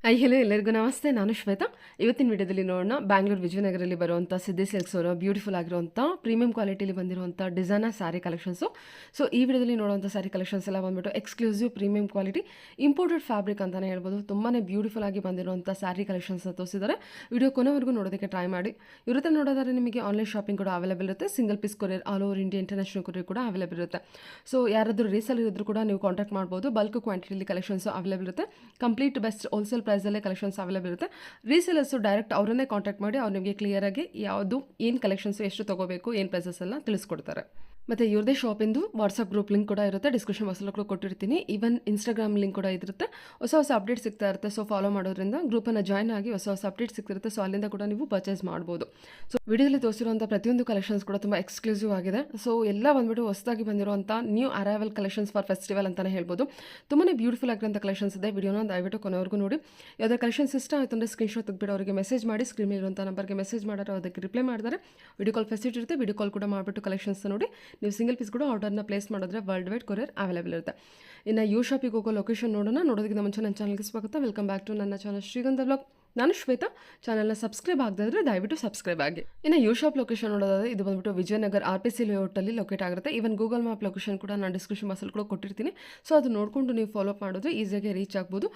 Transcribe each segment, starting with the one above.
Hello ಎಲ್ಲರಿಗೂ ನಮಸ್ತೆ. ನಾನು ಶ್ವೇತಾ. ಇವತ್ತಿನ ವಿಡಿಯೋದಲ್ಲಿ ನೋಡೋಣ ಬ್ಯಾಂಗ್ಳೂರು ವಿಜಯನಗರಲ್ಲಿ ಬರುವಂಥ ಸಿದ್ದಿ ಸಿಲ್ಕ್ಸ್ ಅವರ ಬ್ಯೂಟಿಫುಲ್ ಆಗಿರುವಂಥ ಪ್ರೀಮಿಯಂ ಕ್ವಾಲಿಟಿಲಿ ಬಂದಿರುವಂಥ ಡಿಸೈನರ್ ಸ್ಯಾರಿ ಕಲೆಕ್ಷನ್ಸು. ಸೊ ಈ ವಿಡಿಯೋದಲ್ಲಿ ನೋಡುವಂಥ ಸ್ಯಾರಿ ಕಲೆಕ್ಷನ್ಸ್ ಎಲ್ಲ ಬಂದ್ಬಿಟ್ಟು exclusive premium quality imported fabric ಅಂತಲೇ ಹೇಳ್ಬೋದು. ತುಂಬಾ ಬ್ಯೂಟಿಫುಲ್ ಆಗಿ ಬಂದಿರುವಂಥ ಸ್ಯಾರಿ ಕಲೆಕ್ಷನ್ಸ್ನ ತೋರಿಸಿದ್ದಾರೆ. ವಿಡಿಯೋ ಕೊನೆವರೆಗೂ ನೋಡೋದಕ್ಕೆ ಟ್ರೈ ಮಾಡಿ. ಇರುತ್ತೆ ನೋಡೋದಾದ್ರೆ ನಿಮಗೆ ಆನ್ಲೈನ್ ಶಾಪಿಂಗ್ ಕೂಡ ಅವೈಲೇಬಲ್ ಇರುತ್ತೆ. Single piece courier all over India international courier ಕೂಡ ಅವೈಲೇಬಲ್ ಇರುತ್ತೆ. ಸೊ ಯಾರಾದರೂ ರೀಸೆಲ್ ಇದ್ದರೂ ಕೂಡ ನೀವು ಕಾಂಟ್ಯಾಕ್ಟ್ ಮಾಡ್ಬೋದು. ಬಲ್ಕ್ ಕ್ವಾಂಟಿಟಿಲಿ ಕಲೆಕ್ಷನ್ಸ್ ಅವೈಲೇಬಲ್ ಇರುತ್ತೆ. ಕಂಪ್ಲೀಟ್ ಬೆಸ್ಟ್ ಹೋಲ್ಸೇಲ್ ಪ್ರೈಸಲ್ಲೇ ಕಲೆಕ್ಷನ್ಸ್ ಅವೈಲೇಬಲ್ ಇರುತ್ತೆ. ರೀಸೇಲರ್ಸು ಡೈರೆಕ್ಟ್ ಅವರನ್ನೇ ಕಾಂಟ್ಯಾಕ್ಟ್ ಮಾಡಿ ಅವ್ರು ನಿಮಗೆ ಕ್ಲಿಯರಾಗಿ ಯಾವುದು ಏನು ಕಲೆಕ್ಷನ್ಸು ಎಷ್ಟು ತೊಗೋಬೇಕು ಏನು ಪ್ರೈಸಸ್ ಎಲ್ಲ ತಿಳಿಸ್ಕೊಡ್ತಾರೆ. ಮತ್ತು ಇವ್ರದೇ ಶಾಪಿಂದು ವಾಟ್ಸಪ್ ಗ್ರೂಪ್ ಲಿಂಕ್ ಕೂಡ ಇರುತ್ತೆ. ಡಿಸ್ಕ್ರಿಪ್ಷನ್ ಬಾಕ್ಸಲ್ಲಿ ಕೂಡ ಕೊಟ್ಟಿರ್ತೀನಿ. ಈವನ್ ಇನ್ಸ್ಟಾಗ್ರಾಮ್ ಲಿಂಕ್ ಕೂಡ ಇರುತ್ತೆ. ಹೊಸ ಅಪ್ಡೇಟ್ ಸಿಗ್ತಾ ಇರುತ್ತೆ. ಸೊ ಫಾಲೋ ಮಾಡೋದ್ರಿಂದ ಗ್ರೂಪನ್ನು ಜಾಯ್ನ್ ಆಗಿ ಹೊಸ ಅಪ್ಡೇಟ್ ಸಿಗ್ತಿರುತ್ತೆ. ಸೊ ಅಲ್ಲಿಂದ ಕೂಡ ನೀವು ಪರ್ಚೇಸ್ ಮಾಡ್ಬೋದು. ಸೊ ವಿಡಿಯೋದಲ್ಲಿ ತೋರಿಸಿರುವಂಥ ಪ್ರತಿಯೊಂದು ಕಲೆಕ್ಷನ್ಸ್ ಕೂಡ ತುಂಬ ಎಕ್ಸ್ಕ್ಲೂಸಿವ್ ಆಗಿದೆ. ಸೊ ಎಲ್ಲ ಬಂದ್ಬಿಟ್ಟು ಹೊಸದಾಗಿ ಬಂದಿರುವಂಥ new arrival collections for festival ಅಂತಲೇ ಹೇಳ್ಬೋದು. ತುಂಬಾ ಬ್ಯೂಟಿಫುಲ್ ಆಗಿರೋಂಥ ಕಲೆಕ್ಷನ್ಸ್ ಇದೆ. ವಿಡಿಯೋನ ದಯವಿಟ್ಟು ಕೊನೆವರೆಗೂ ನೋಡಿ. ಯಾವುದೇ ಕಲೆಕ್ಷನ್ಸ್ ಇಷ್ಟ ಆಯಿತು ಅಂದರೆ ಸ್ಕ್ರೀನ್ಶಾಟ್ ತೆಗೆದುಬಿಟ್ಟು ಅವರಿಗೆ ಮೆಸೇಜ್ ಮಾಡಿ. ಸ್ಕ್ರೀನ್ ಇರುವಂಥ ನಂಬರ್ಗೆ ಮೆಸೇಜ್ ಮಾಡಿದ್ರೆ ಅದಕ್ಕೆ ರಿಪ್ಲೈ ಮಾಡಿದರೆ ವಿಡಿಯೋ ಕಾಲ್ ಫೆಸಿಲಿಟಿ ಇರುತ್ತೆ. ವಿಡಿಯೋ ಕಾಲ್ ಕೂಡ ಮಾಡಿಬಿಟ್ಟು ಕಲೆಕ್ಷನ್ಸ್ ನೋಡಿ ನೀವು ಸಿಂಗಲ್ ಪೀಸ್ ಕೂಡ ಆರ್ಡರ್ನ ಪ್ಲೇಸ್ ಮಾಡಿದ್ರೆ ವರ್ಲ್ಡ್ ವೈಡ್ ಕೊರಿಯರ್ ಅವೈಲೇಬಲ್ ಇರುತ್ತೆ. ಇನ್ನು ಯು ಶಾಪಿಗೆ ಹೋಗೋ ಲೊಕೇಶನ್ ನೋಡೋಣ. ನೋಡೋದಕ್ಕಿಂತ ಮುಂಚೆ ನನ್ನ ಚಾನಲ್ಗೆ ಸ್ವಾಗತ. ವೆಲ್ಕಮ್ ಬ್ಯಾಕ್ ಟು ನನ್ನ ಚಾನಲ್ ಶ್ರೀಗಂಧ ವ್ಲಾಗ್. ನಾನು ಶ್ವೇತಾ. ಚಾನಲ್ನ ಸಬ್ಸ್ಕ್ರೈಬ್ ಆಗದಿದ್ರೆ ದಯವಿಟ್ಟು ಸಬ್ಸ್ಕ್ರೈಬ್ ಆಗಿ. ಇನ್ನು ಯು ಶಾಪ್ ಲೊಕೇಶನ್ ನೋಡೋದಾದ್ರೆ ಇದು ಬಂದ್ಬಿಟ್ಟು ವಿಜಯನಗರ್ RPC ಲೇಔಟಲ್ಲಿ ಲೊಕೇಟ್ ಆಗುತ್ತೆ. ಈವನ್ ಗೂಗಲ್ ಮ್ಯಾಪ್ ಲೊಕೇಶನ್ ಕೂಡ ನಾನು ಡಿಸ್ಕ್ರಿಪ್ಷನ್ ಬಾಕ್ಸಲ್ಲಿ ಕೂಡ ಕೊಟ್ಟಿರ್ತೀನಿ. ಸೊ ಅದು ನೋಡಿಕೊಂಡು ನೀವು ಫಾಲೋ ಅಪ್ ಮಾಡಿದ್ರೆ ಈಸಿಯಾಗಿ ರೀಚ್ ಆಗ್ಬೋದು.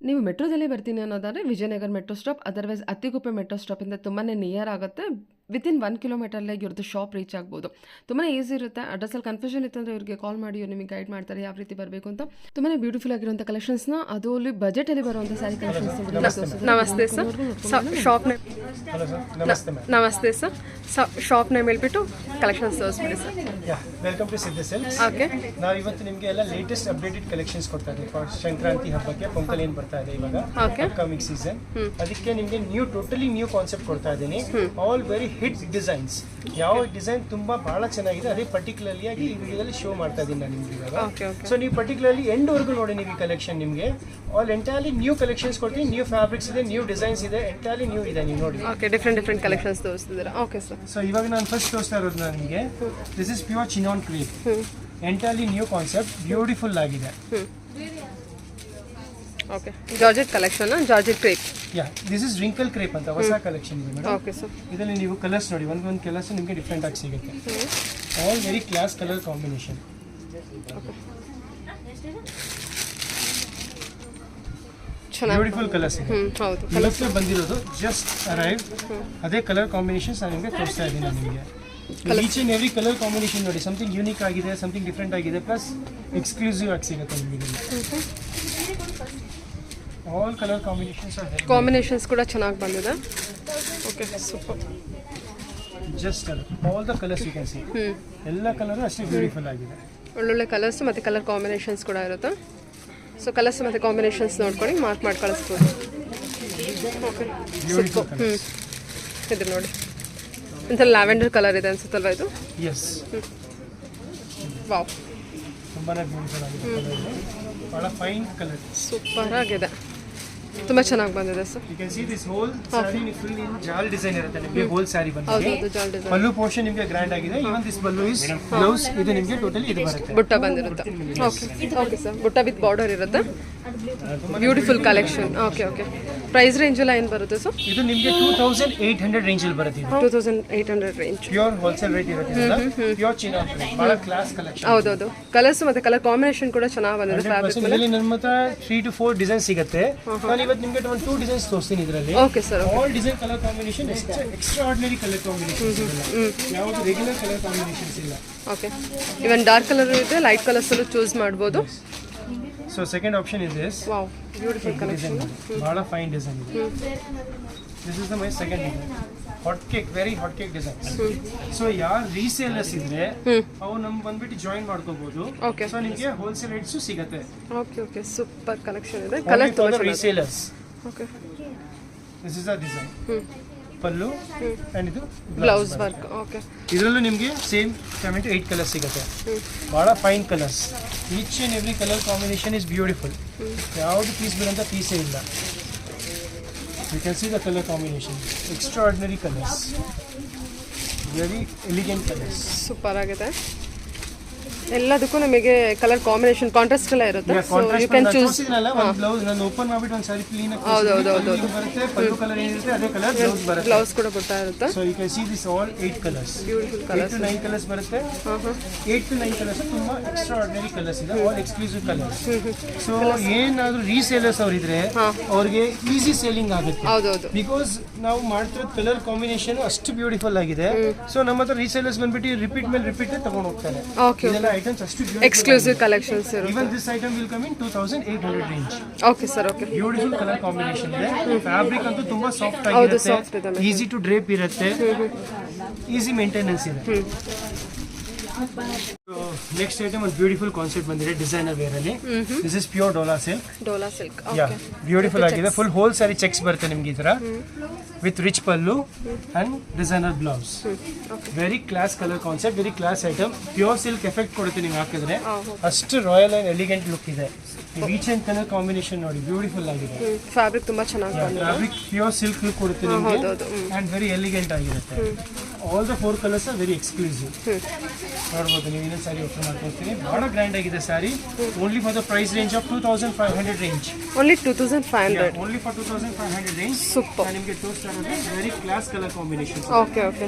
ನೀವು ಮೆಟ್ರೋದಲ್ಲಿ ಬರ್ತೀನಿ ಅನ್ನೋದಾದರೆ Vijayanagar metro stop, otherwise Attiguppe metro ಸ್ಟಾಪಿಂದ ತುಂಬಾ ನಿಯರ್ ಆಗುತ್ತೆ. ವಿತಿನ್ 1 ಕಿಲೋಮೀಟರ್ಲೆ ಇವ್ರದ್ದು ಶಾಪ್ ರೀಚ್ ಆಗ್ಬೋದು. ತುಂಬಾ ಈಸಿ ಇರುತ್ತೆ. ಅಡ್ರೆಸ್ಸಲ್ಲಿ ಕನ್ಫ್ಯೂಷನ್ ಇತ್ತಂದರೆ ಇವ್ರಿಗೆ ಕಾಲ್ ಮಾಡಿ ಇವ್ರು ನಿಮಗೆ ಗೈಡ್ ಮಾಡ್ತಾರೆ ಯಾವ ರೀತಿ ಬರಬೇಕು ಅಂತ. ತುಂಬಾ ಬ್ಯೂಟಿಫುಲ್ ಆಗಿರುವಂಥ ಕಲೆಕ್ಷನ್ಸ್ನ ಅದು ಅಲ್ಲಿ ಬಜೆಟಲ್ಲಿ ಬರುವಂಥ ಸ್ಯಾರಿ ಕಲೆಕ್ಷನ್ಸ್. ನಮಸ್ತೆ ಸರ್. ಶಾಪ್ ನೇಮ್ ನಮಸ್ತೆ ಸರ್. ಶಾಪ್ ನೇಮ್ ಹೇಳ್ಬಿಟ್ಟು ಕಲೆಕ್ಷನ್ಸ್ ತೋರಿಸ್ಬಿಡಿ sir. Welcome to Siddhi silks. Okay, ನಾವು ಇವತ್ತು ನಿಮಗೆ ಎಲ್ಲ ಲೇಟೆಸ್ಟ್ ಅಪ್ಡೇಟೆಡ್ ಕಲೆಕ್ಷನ್ಸ್ ಕೊಡ್ತಾ ಇದ್ದೀವಿ ಫಾರ್ ಸಂಕ್ರಾಂತಿ ಹಬ್ಬಕ್ಕೆ. ಪೊಂಗಲ್ ಏನು ಬರ್ತಾ ಇದೆ ಇವಾಗ ಅಪ್ಕಮಿಂಗ್ ಸೀಸನ್, ಅದಕ್ಕೆ ನಿಮಗೆ ಟೋಟಲಿ ನ್ಯೂ ಕಾನ್ಸೆಪ್ಟ್ ಕೊಡ್ತಾ ಇದ್ದೀನಿ. All very hit designs. ಯಾವ ಡಿಸೈನ್ ತುಂಬಾ ಬಹಳ ಚೆನ್ನಾಗಿದೆ ಅದೇ ಪರ್ಟಿಕ್ಯುಲರ್ಲಿ ಆಗಿ ಈ ವಿಡಿಯೋದಲ್ಲಿ ಶೋ ಮಾಡ್ತಾ ಇದ್ದೀನಿ ನಾನು ನಿಮ್ಗೆ ಇವಾಗ. ಸೊ ನೀವು ಪರ್ಟಿಕ್ಯುಲರ್ಲಿ ಎಂಡ್ ವರ್ಗು ನೋಡಿ. ನೀವು ಈ ಕಲೆಕ್ಷನ್ ನಿಮಗೆ ಆಲ್ ಎಂಟೈರ್ಲಿ ನ್ಯೂ ಕಲೆಕ್ಷನ್ಸ್ ಕೊಡ್ತೀನಿ. ನ್ಯೂ ಫ್ಯಾಬ್ರಿಕ್ಸ್ ಇದೆ, ನ್ಯೂ ಡಿಸೈನ್ಸ್ ಇದೆ, ಎಂಟೈರ್ಲಿ ನ್ಯೂ ಇದೆ. ನೀವು ನೋಡಿ. ಓಕೆ, ಡಿಫ್ರೆಂಟ್ ಕಲೆಕ್ಷನ್ಸ್ ತೋರಿಸ್ತಿದ್ದೀರಾ. Okay sir. ಸೊ ಇವಾಗ ನಾನು ಫಸ್ಟ್ ತೋರಿಸ್ತಾ ಇರೋದು ನಿಮಗೆ this is pure chinon crepe. Entirely new concept, beautiful ಆಗಿದೆ. Okay, georgette collection, georgette crepe. Yeah, this is wrinkle crepe ಅಂತ ಹೊಸ ಕಲೆಕ್ಷನ್ ಇದೆ ಮೇಡಮ್. Okay sir. ಇದರಲ್ಲಿ ನೀವು ಕಲರ್ಸ್ ನೋಡಿ, ಒಂದೊಂದು ಕಲರ್ಸ್ ನಿಮಗೆ ಡಿಫ್ರೆಂಟ್ ಆಗಿ ಸಿಗುತ್ತೆ. All very class colour combination. Beautiful colours ಇದೆ. ಹೌದು, ಇವತ್ತೇ ಬಂದಿರೋದು ಜಸ್ಟ್ ಅರೈವ್. ಅದೇ ಕಲರ್ ಕಾಂಬಿನೇಷನ್ಸ್ ನಾನು ನಿಮಗೆ ತೋರಿಸ್ತಾ ಇದ್ದೀನಿ. ನಿಮಗೆ each and every colour combination ನೋಡಿ, ಸಮಥಿಂಗ್ ಯೂನಿಕ್ ಆಗಿದೆ, ಸಮಥಿಂಗ್ ಡಿಫ್ರೆಂಟ್ ಆಗಿದೆ, ಪ್ಲಸ್ ಎಕ್ಸ್ಕ್ಲೂಸಿವ್ ಆಗಿ ಸಿಗುತ್ತೆ ನಿಮಗೆ. ಆಲ್ ಕಲರ್ ಕಾಂಬಿನೇಷನ್ಸ್ ಕೂಡ ಚೆನ್ನಾಗಿ ಬಂದಿದೆ. Okay, super. Just all the colours you can see. ಎಲ್ಲ ಕಲರು ಅಷ್ಟೇ ಬ್ಯೂಟಿಫುಲ್ ಆಗಿದೆ. ಒಳ್ಳೊಳ್ಳೆ ಕಲರ್ಸ್ ಮತ್ತು ಕಲರ್ ಕಾಂಬಿನೇಷನ್ಸ್ ಕೂಡ ಇರುತ್ತೆ. ಸೊ ಕಲರ್ಸ್ ಮತ್ತು ಕಾಂಬಿನೇಷನ್ಸ್ ನೋಡ್ಕೊಂಡು ಮಾರ್ಕ್ ಮಾಡಿ ಕಳಿಸ್ಬೋದು. ಓಕೆ, ಇದು ನೋಡಿ, ಇಂಥ ಲ್ಯಾವೆಂಡರ್ ಕಲರ್ ಇದೆ ಅನ್ಸುತ್ತಲ್ವ ಇದು? ಎಸ್, ವಾವ್, ತುಂಬಾ ಬ್ಯೂಟಿಫುಲ್ ಆಗಿದೆ. ಬಹಳ ಫೈನ್ ಕಲರ್, ಸೂಪರ್ ಆಗಿದೆ, ತುಂಬ ಚೆನ್ನಾಗಿ ಬಂದಿದೆ sir. You can see this whole sari full in jaal design ಇರುತ್ತೆ ನಿಮಗೆ. ಹೋಲ್ ಸಾರಿ ಬಂದಿದೆ. ಹೌದು, ಜಾಲ್ ಡಿಸೈನ್. ಪಲ್ಲು ಪೋರ್ಷನ್ ನಿಮಗೆ ಗ್ರ್ಯಾಂಡ್ ಆಗಿದೆ. Even this pallu is blouse. ಇದು ನಿಮಗೆ ಟೋಟಲಿ ಇದು ಬರುತ್ತೆ, ಬುಟ್ಟ ಬಂದಿರುತ್ತೆ. Okay sir, butta with border ಇರುತ್ತೆ. Beautiful collection. Okay, price range ಎಲ್ಲ ಏನು ಬರುತ್ತೆ ಸರ್? ಇದು ನಿಮಗೆ 2800 ರೇಂಜ್ ಅಲ್ಲಿ ಬರುತ್ತೆ. 2800 ರೇಂಜ್. ಪ್ಯೂರ್ ಹೋಲ್ಸೇಲ್ ರೇಟ್ ಇರುತ್ತೆ. ಪ್ಯೂರ್ ಚಿನಾನ್ ಬಹಳ ಕ್ಲಾಸ್ ಕಲೆಕ್ಷನ್. ಹೌದೌದು, ಕಲರ್ಸ್ ಮತ್ತೆ ಕಲರ್ ಕಾಂಬಿನೇಷನ್ ಕೂಡ ಚೆನ್ನಾಗಿ ಬಂದಿದೆ. ಫ್ಯಾಬ್ರಿಕ್ ಇದರಲ್ಲಿ ನಮ್ಮ ಹತ್ರ 3 to 4 ಡಿಸೈನ್ ಸಿಗುತ್ತೆ. ನಾನು ಇವತ್ತು ನಿಮಗೆ 2 ಡಿಸೈನ್ಸ್ ತೋರಿಸ್ತೀನಿ ಇದರಲ್ಲಿ. Okay sir. All design colour combination extra ordinary colour combination. ಯಾವುದು ರೆಗ್ಯುಲರ್ ಕಲರ್ ಕಾಂಬಿನೇಷನ್ಸ್ ಇಲ್ಲ. ಓಕೆ, ಇವನ್ ಡಾರ್ಕ್ ಕಲರ್ ಇದೆ, ಲೈಟ್ ಕಲರ್ಸ್ ಅಲ್ಲೂ ಚೂಸ್ ಮಾಡ್ಬೋದು. So second option is this. Wow, beautiful collection. ಬಹಳ ಫೈನ್ ಡಿಸೈನ್ ಇದೆ. This is the my second design. Hot cake, very hot cake designs. So ಯಾರು resellers ಇದ್ರೆ ಅವ್ರು ನಮ್ಗೆ ಬಂದ್ಬಿಟ್ಟು ಜಾಯಿನ್ ಮಾಡ್ಕೋಬಹುದು. ಸೊ ನಿಮಗೆ ಹೋಲ್ಸೇಲ್ ರೇಟ್ಸ್ ಸಿಗುತ್ತೆ. ಓಕೆ, ಸೂಪರ್ ಕಲೆಕ್ಷನ್ ಇದೆ. ಕಲರ್ ತುಂಬ resellers. Okay, this is the design. Pallu and ಇದು ಬ್ಲೌಸ್ ವರ್ಕ್. ಓಕೆ, ಇದರಲ್ಲೂ ನಿಮಗೆ ಸೇಮ್ 7 to 8 ಕಲರ್ಸ್ ಸಿಗುತ್ತೆ. ಬಹಳ fine colours. Each and every colour combination is beautiful. ಯಾವುದು ಪೀಸ್ ಬಿಡಂತ ಪೀಸೇ ಇಲ್ಲ. You can see the colour combination, extraordinary colours, very elegant colours. Super ಆಗಿದೆ. ಎಲ್ಲದಕ್ಕೂ ನಮಗೆ ಕಲರ್ ಕಾಂಬಿನೇಷನ್ ಕಾಂಟ್ರಾಸ್ಟ್ ಎಲ್ಲ ಇರುತ್ತೆ so you can choose blouse ನಾನು ಓಪನ್ ಮಾಡ್ಬಿಟ್ಟು ಒಂದು ಸಾರಿ ಕ್ಲೀನ್ ಹೌದು ಬರುತ್ತೆ ಪಲ್ಲು ಕಲರ್ ಏನಿರುತ್ತೆ ಅದೇ ಕಲರ್ ಬ್ಲೌಸ್ ಬರುತ್ತೆ ಬ್ಲೌಸ್ ಕೂಡ ಬರ್ತಾ ಇರುತ್ತೆ so you can see this all 8 colours beautiful 8 to 9 colours ಬರುತ್ತೆ 8 to 9 ಕಲರ್ಸ್ ತುಂಬಾ ಎಕ್ಸ್ಟ್ರಾ ಆರ್ಡಿನರಿ ಕಲರ್ಸ್ ಇದೆ ಆಲ್ ಎಕ್ಸ್ಕ್ಲೂಸಿವ್ ಕಲರ್ಸ್ ಸೊ ಏನಾದ್ರೂ ರೀಸೇಲರ್ಸ್ ಅವ್ರು ಇದ್ರೆ ಅವ್ರಿಗೆ ಈಸಿ ಸೇಲಿಂಗ್ ಆಗುತ್ತೆ ಹೌದೌದು ಬಿಕಾಸ್ ನಾವು ಮಾಡ್ತಿರೋ ಕಲರ್ ಕಾಂಬಿನೇಷನ್ ಅಷ್ಟು ಬ್ಯೂಟಿಫುಲ್ ಆಗಿದೆ ಸೊ ನಮ್ಮ ಹತ್ರ ರೀಸೇಲರ್ಸ್ ಬಂದ್ಬಿಟ್ಟು ರಿಪೀಟ್ ಮೇಲೆ ರಿಪೀಟ್ ತಗೊಂಡು ಹೋಗ್ತಾರೆ ಓಕೆ ಇದೆಲ್ಲ ಐಟಮ್ಸ್ ಅಷ್ಟು ಎಕ್ಸ್ಕ್ಲೂಸಿವ್ ಕಲೆಕ್ಷನ್ಸ್ ಇರುತ್ತೆ even this item will come in 2800 range okay sir okay beautiful colour combination ಇದೆ ಫ್ಯಾಬ್ರಿಕ್ ಅಂತೂ ತುಂಬಾ ಸಾಫ್ಟ್ ಹೌದು ಸಾಫ್ಟ್ ಆಗಿರುತ್ತೆ ಇದೆ ಈಸಿ ಟು ಡ್ರೇಪ್ ಇರುತ್ತೆ ಈಸಿ ಮೇಂಟೆನೆನ್ಸ್ ಇದೆ ನೆಕ್ಸ್ಟ್ ಐಟಮ್ ಒಂದು ಬ್ಯೂಟಿಫುಲ್ ಕಾನ್ಸೆಪ್ಟ್ ಬಂದಿದೆ ಡಿಸೈನರ್ ವೇರ್ ಅಲ್ಲಿ this is pure Dhola silk yeah beautiful ಆಗಿದೆ ಫುಲ್ ಹೋಲ್ ಸಾರಿ ಚೆಕ್ಸ್ ಬರುತ್ತೆ ನಿಮ್ಗೆ ಈ ತರ with rich pallu and designer blouse very class colour concept very class item pure silk effect ಕೊಡುತ್ತೆ ನೀವು ಹಾಕಿದ್ರೆ ಅಷ್ಟು ರಾಯಲ್ ಅಂಡ್ ಎಲಿಗೆಂಟ್ ಲುಕ್ ಇದೆ ಈಚ್ ಅಂಡ್ ಕಲರ್ ಕಾಂಬಿನೇಷನ್ ನೋಡಿ ಬ್ಯೂಟಿಫುಲ್ ಆಗಿದೆ ಫ್ಯಾಬ್ರಿಕ್ ತುಂಬಾ ಚೆನ್ನಾಗಿ ಬಂದಿದೆ ಫ್ಯಾಬ್ರಿಕ್ ಪ್ಯೂರ್ ಸಿಲ್ಕ್ ಲುಕ್ ಕೊಡುತ್ತೆ ನಿಮಗೆ ಅಂಡ್ ವೆರಿ ಎಲಿಗೆಂಟ್ ಆಗಿರುತ್ತೆ all the 4 colours are very exclusive ನೋಡ್ಬೋದು ನೀವು ಇನ್ನೊಂದು ಸಾರಿ ಓಪನ್ ಮಾಡ್ಕೊಳ್ತೀನಿ ಬಹಳ ಗ್ರ್ಯಾಂಡ್ ಆಗಿದೆ sari only for the price range of 2500 range only 2500 only for 2500 range super ನಿಮಗೆ ತೋರಿಸ್ತಾ ಇರೋದು very class colour combination okay okay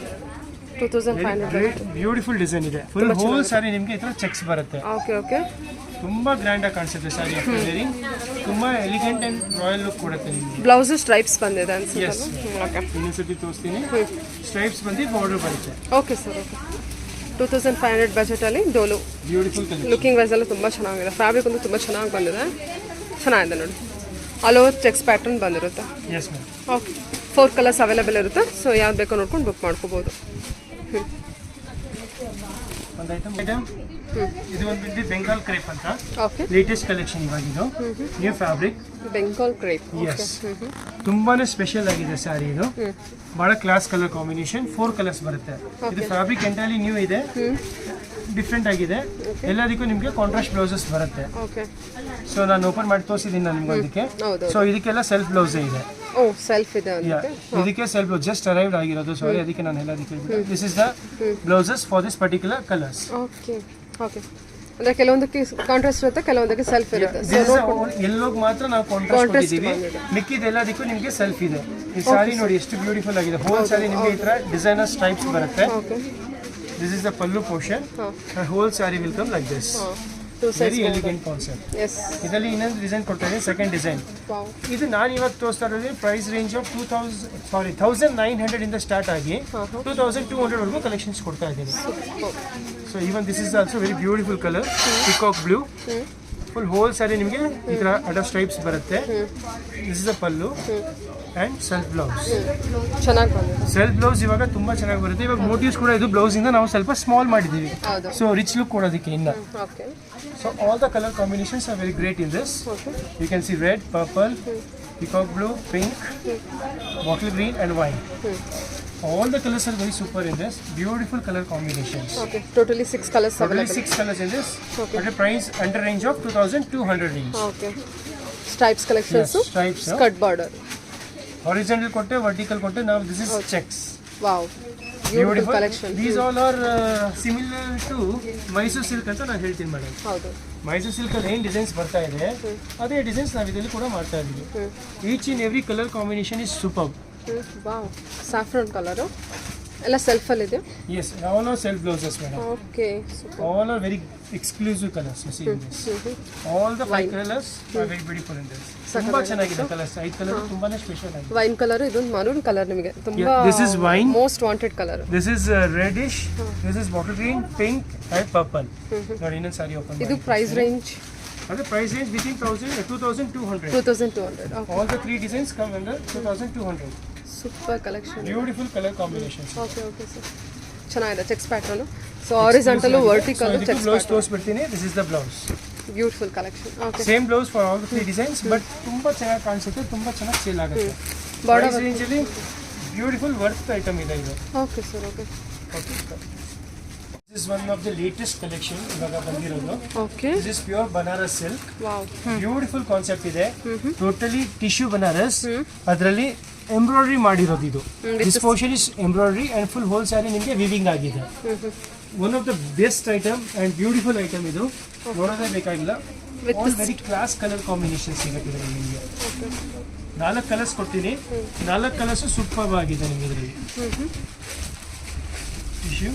2500 beautiful design ಇದೆ ಫುಲ್ ಹೋಲ್ ಸಾರಿ ನಿಮಗೆ ಈ ತರ ಚೆಕ್ಸ್ ಬರುತ್ತೆ ಓಕೆ ಓಕೆ ತುಂಬಾ ಗ್ರ್ಯಾಂಡ್ ಆಗಿ ಕಾಣಿಸುತ್ತೆ ಸಾರಿ ಆಫ್ಟರ್ ವೇರಿಂಗ್ ತುಂಬಾ ಎಲಿಗೆಂಟ್ ಅಂಡ್ ರಾಯಲ್ ಲುಕ್ ಕೊಡುತ್ತೆ ನಿಮಗೆ ಬ್ಲೌಸ್ ಸ್ಟ್ರೈಪ್ಸ್ ಬಂದಿದೆ ಅನ್ಸುತ್ತೆ ಓಕೆ ಇನ್ನೊಂದ್ಸತಿ ತೋರಿಸ್ತೀನಿ ಸ್ಟ್ರೈಪ್ಸ್ ಬಂದು ಬಾರ್ಡರ್ ಬರುತ್ತೆ ಓಕೆ ಸರ್ ಓಕೆ 2500 ಬಜೆಟಲ್ಲಿ ಡೋಲು ಬ್ಯೂಟಿಫುಲ್ ಕಲರ್ ಲುಕಿಂಗ್ ವೈಸ್ ಎಲ್ಲ ತುಂಬ ಚೆನ್ನಾಗಿದೆ ಫ್ಯಾಬ್ರಿಕ್ ಒಂದು ತುಂಬ ಚೆನ್ನಾಗಿ ಬಂದಿದೆ ಚೆನ್ನಾಗಿದೆ ನೋಡಿ ಆಲ್ ಓವರ್ ಚೆಕ್ಸ್ ಪ್ಯಾಟರ್ನ್ ಬಂದಿರುತ್ತೆ yes ma'am okay 4 colours available ಇರುತ್ತೆ ಸೊ ಯಾವ್ದು ಬೇಕೋ ನೋಡ್ಕೊಂಡು ಬುಕ್ ಮಾಡ್ಕೋಬೋದು ಒಂದು ಐಟಮ್ ಇದು ಒಂದು ಬೆಂಗಾಲ್ ಕ್ರೇಪ್ ಅಂತ ಓಕೆ ಲೇಟೆಸ್ಟ್ ಕಲೆಕ್ಷನ್ ಇವಾಗ ಇದು new fabric Bengal crepe yes ತುಂಬಾನೇ ಸ್ಪೆಷಲ್ ಆಗಿದೆ ಸ್ಯಾರಿ ಇದು ಬಹಳ ಕ್ಲಾಸ್ ಕಲರ್ ಕಾಂಬಿನೇಷನ್ 4 ಕಲರ್ಸ್ ಬರುತ್ತೆ ಇದು ಫ್ಯಾಬ್ರಿಕ್ ಎಂಟೈರ್ಲಿ ನ್ಯೂ ಇದೆ ಡಿಫ್ರೆಂಟ್ ಆಗಿದೆ ಎಲ್ಲದಕ್ಕೂ ನಿಮಗೆ ಕಾಂಟ್ರಾಸ್ಟ್ ಬ್ಲೌಸಸ್ ಬರುತ್ತೆ ಓಕೆ ಸೊ ನಾನು ಓಪನ್ ಮಾಡಿ ತೋರಿಸಿದ್ದೀನಿ ನಾನು ನಿಮ್ಗೆ ಅದಕ್ಕೆ ಹೌದು ಸೊ ಇದಕ್ಕೆಲ್ಲ ಸೆಲ್ಫ್ ಬ್ಲೌಸ್ ಇದೆ ಓ ಸೆಲ್ಫ್ ಇದೆ ಅಂತ ಇದಕ್ಕೆ ಸೆಲ್ಫ್ ಜಸ್ಟ್ ಅರೈವ್ಡ್ ಆಗಿರೋದು ಸಾರಿ ಅದಕ್ಕೆ ನಾನು ಎಲ್ಲದಕ್ಕೆ this is the blouses for this particular colours okay okay ಅಂದ್ರೆ ಕೆಲವೊಂದಕ್ಕೆ ಕಾಂಟ್ರಾಸ್ಟ್ ಇರುತ್ತೆ ಕೆಲವೊಂದಕ್ಕೆ ಸೆಲ್ಫ್ ಇರುತ್ತೆ ಎಲ್ಲೋಗ್ ಮಾತ್ರ ನಾವು ಕಾಂಟ್ರಾಸ್ಟ್ ಕೊಟ್ಟಿದ್ದೀವಿ ಮಿಕ್ಕಿದ ಎಲ್ಲದಕ್ಕೂ ನಿಮಗೆ ಸೆಲ್ಫ್ ಇದೆ ಈ ಸಾರಿ ನೋಡಿ ಎಷ್ಟು ಬ್ಯೂಟಿಫುಲ್ ಆಗಿದೆ ಹೋಲ್ ಸಾರಿ ನಿಮಗೆ ಈ ತರ ಡಿಸೈನರ್ ಸ್ಟ್ರೈಪ್ಸ್ ಬರುತ್ತೆ okay this is the pallu portion whole sari will come like this very elegant concept yes ಇದರಲ್ಲಿ ಇನ್ನೊಂದು ಡಿಸೈನ್ ಕೊಡ್ತಾ ಇದೆ ಸೆಕೆಂಡ್ ಡಿಸೈನ್ ವಾವ್ ಇದು ನಾನು ಇವಾಗ ತೋರಿಸ್ತಾ ಇರೋದು ಪ್ರೈಸ್ ರೇಂಜ್ ಆಫ್ 1900 ಇಂದ ಸ್ಟಾರ್ಟ್ ಆಗಿ 2200 ವರೆಗೂ ಕಲೆಕ್ಷನ್ಸ್ ಕೊಡ್ತಾ ಇದ್ದೀನಿ so even this is also very beautiful colour peacock blue full whole sari ನಿಮಗೆ ಈ ಥರ ಅಡ ಸ್ಟ್ರೈಪ್ಸ್ ಬರುತ್ತೆ this is a pallu and self blouse ಚೆನ್ನಾಗಿ ಬಂದಿದೆ ಸೆಲ್ಫ್ ಬ್ಲೌಸ್ ಇವಾಗ ತುಂಬಾ ಚೆನ್ನಾಗಿ ಬರುತ್ತೆ ಇವಾಗ ಮೋಟಿವ್ಸ್ ಕೂಡ ಇದು ಬ್ಲೌಸ್ ಇಂದ ನಾವು ಸ್ವಲ್ಪ ಸ್ಮಾಲ್ ಮಾಡಿದ್ದೀವಿ ಹೌದು ಸೊ ರಿಚ್ ಲುಕ್ ಕೊಡೋದಕ್ಕೆ ಇನ್ನ okay so all the colour combinations are very great in this okay you can see red purple peacock blue pink bottle green and wine all the colors are very super in this beautiful color combinations okay totally 6 colours totally available 6 colors in this at a price under range of 2200 range okay stripes collections yes, stripes skirt border horizontal kotte vertical kotte now this is checks wow beautiful collection these all are similar to Mysore silk ಅಂತ ನಾನು ಹೇಳ್ತೀನಿ madam ಹೌದು Mysuru silk ಅಲ್ಲಿ ಏನು designs ಬರ್ತಾ ಇದೆ ಅದೇ designs ನಾವು ಇದರಲ್ಲಿ ಕೂಡ ಮಾಡ್ತಾ ಇದ್ದೀವಿ each in every colour combination is super wow saffron colour ಎಲ್ಲ ಸೆಲ್ಫಲ್ಲಿ ಇದೆ yes all are self blouses madam okay all are very exclusive colours you see this all the 5 colours are very beautiful in this ತುಂಬಾ ಚೆನ್ನಾಗಿದೆ colours 5 colour ತುಂಬಾನೇ special ಆಗಿದೆ wine colour ಇದೊಂದು maroon colour ನಿಮಗೆ ತುಂಬಾ this is wine most wanted colour this is reddish this is bottle green pink and purple ನೋಡಿ ಇನ್ನೊಂದು sari open ಇದು ಪ್ರೈಸ್ ರೇಂಜ್ ಅದೇ price range between 2200 2200 okay all the 3 designs come under 2200 super collection beautiful color combinations okay okay sir ಚೆನ್ನಾಗಿದೆ checks pattern so horizontal vertical checks blouse ತೋರಿಸ್ಬಿಡ್ತೀನಿ this is the blouse beautiful collection okay same blouse for all the 3 designs but ತುಂಬಾ ಚೆನ್ನಾಗಿ ಕಾಣಿಸುತ್ತೆ ತುಂಬಾ ಚೆನ್ನಾಗಿ sale ಆಗುತ್ತೆ border price range ಅಲ್ಲಿ beautiful worth item ಇದೆ ಇದು okay sir okay this is one of the latest collection ಇವಾಗ ಬಂದಿರೋದು okay this is pure Banaras silk wow beautiful concept ಇದೆ ಟೋಟಲಿ ಟಿಶ್ಯೂ ಬನಾರಸ್ ಅದರಲ್ಲಿ ಎಂಬ್ರಾಯ್ಡ್ರಿ ಮಾಡಿರೋದು ಇದು this portion is embroidery and full whole sari ನಿಮಗೆ weaving ಆಗಿದೆ one of the best item and beautiful item ಇದು, ನೋಡೋದೇ ಬೇಕಾಗಿಲ್ಲ. All very class colour combination ಸಿಗುತ್ತೆ ಇದರಲ್ಲಿ ನಿಮಗೆ. 4 ಕಲರ್ಸ್ ಕೊಡ್ತೀನಿ, 4 ಕಲರ್ಸು ಸೂಪರ್ ಆಗಿದೆ ನಿಮಗೆ ಇದರಲ್ಲಿ. ಟಿಶ್ಯೂ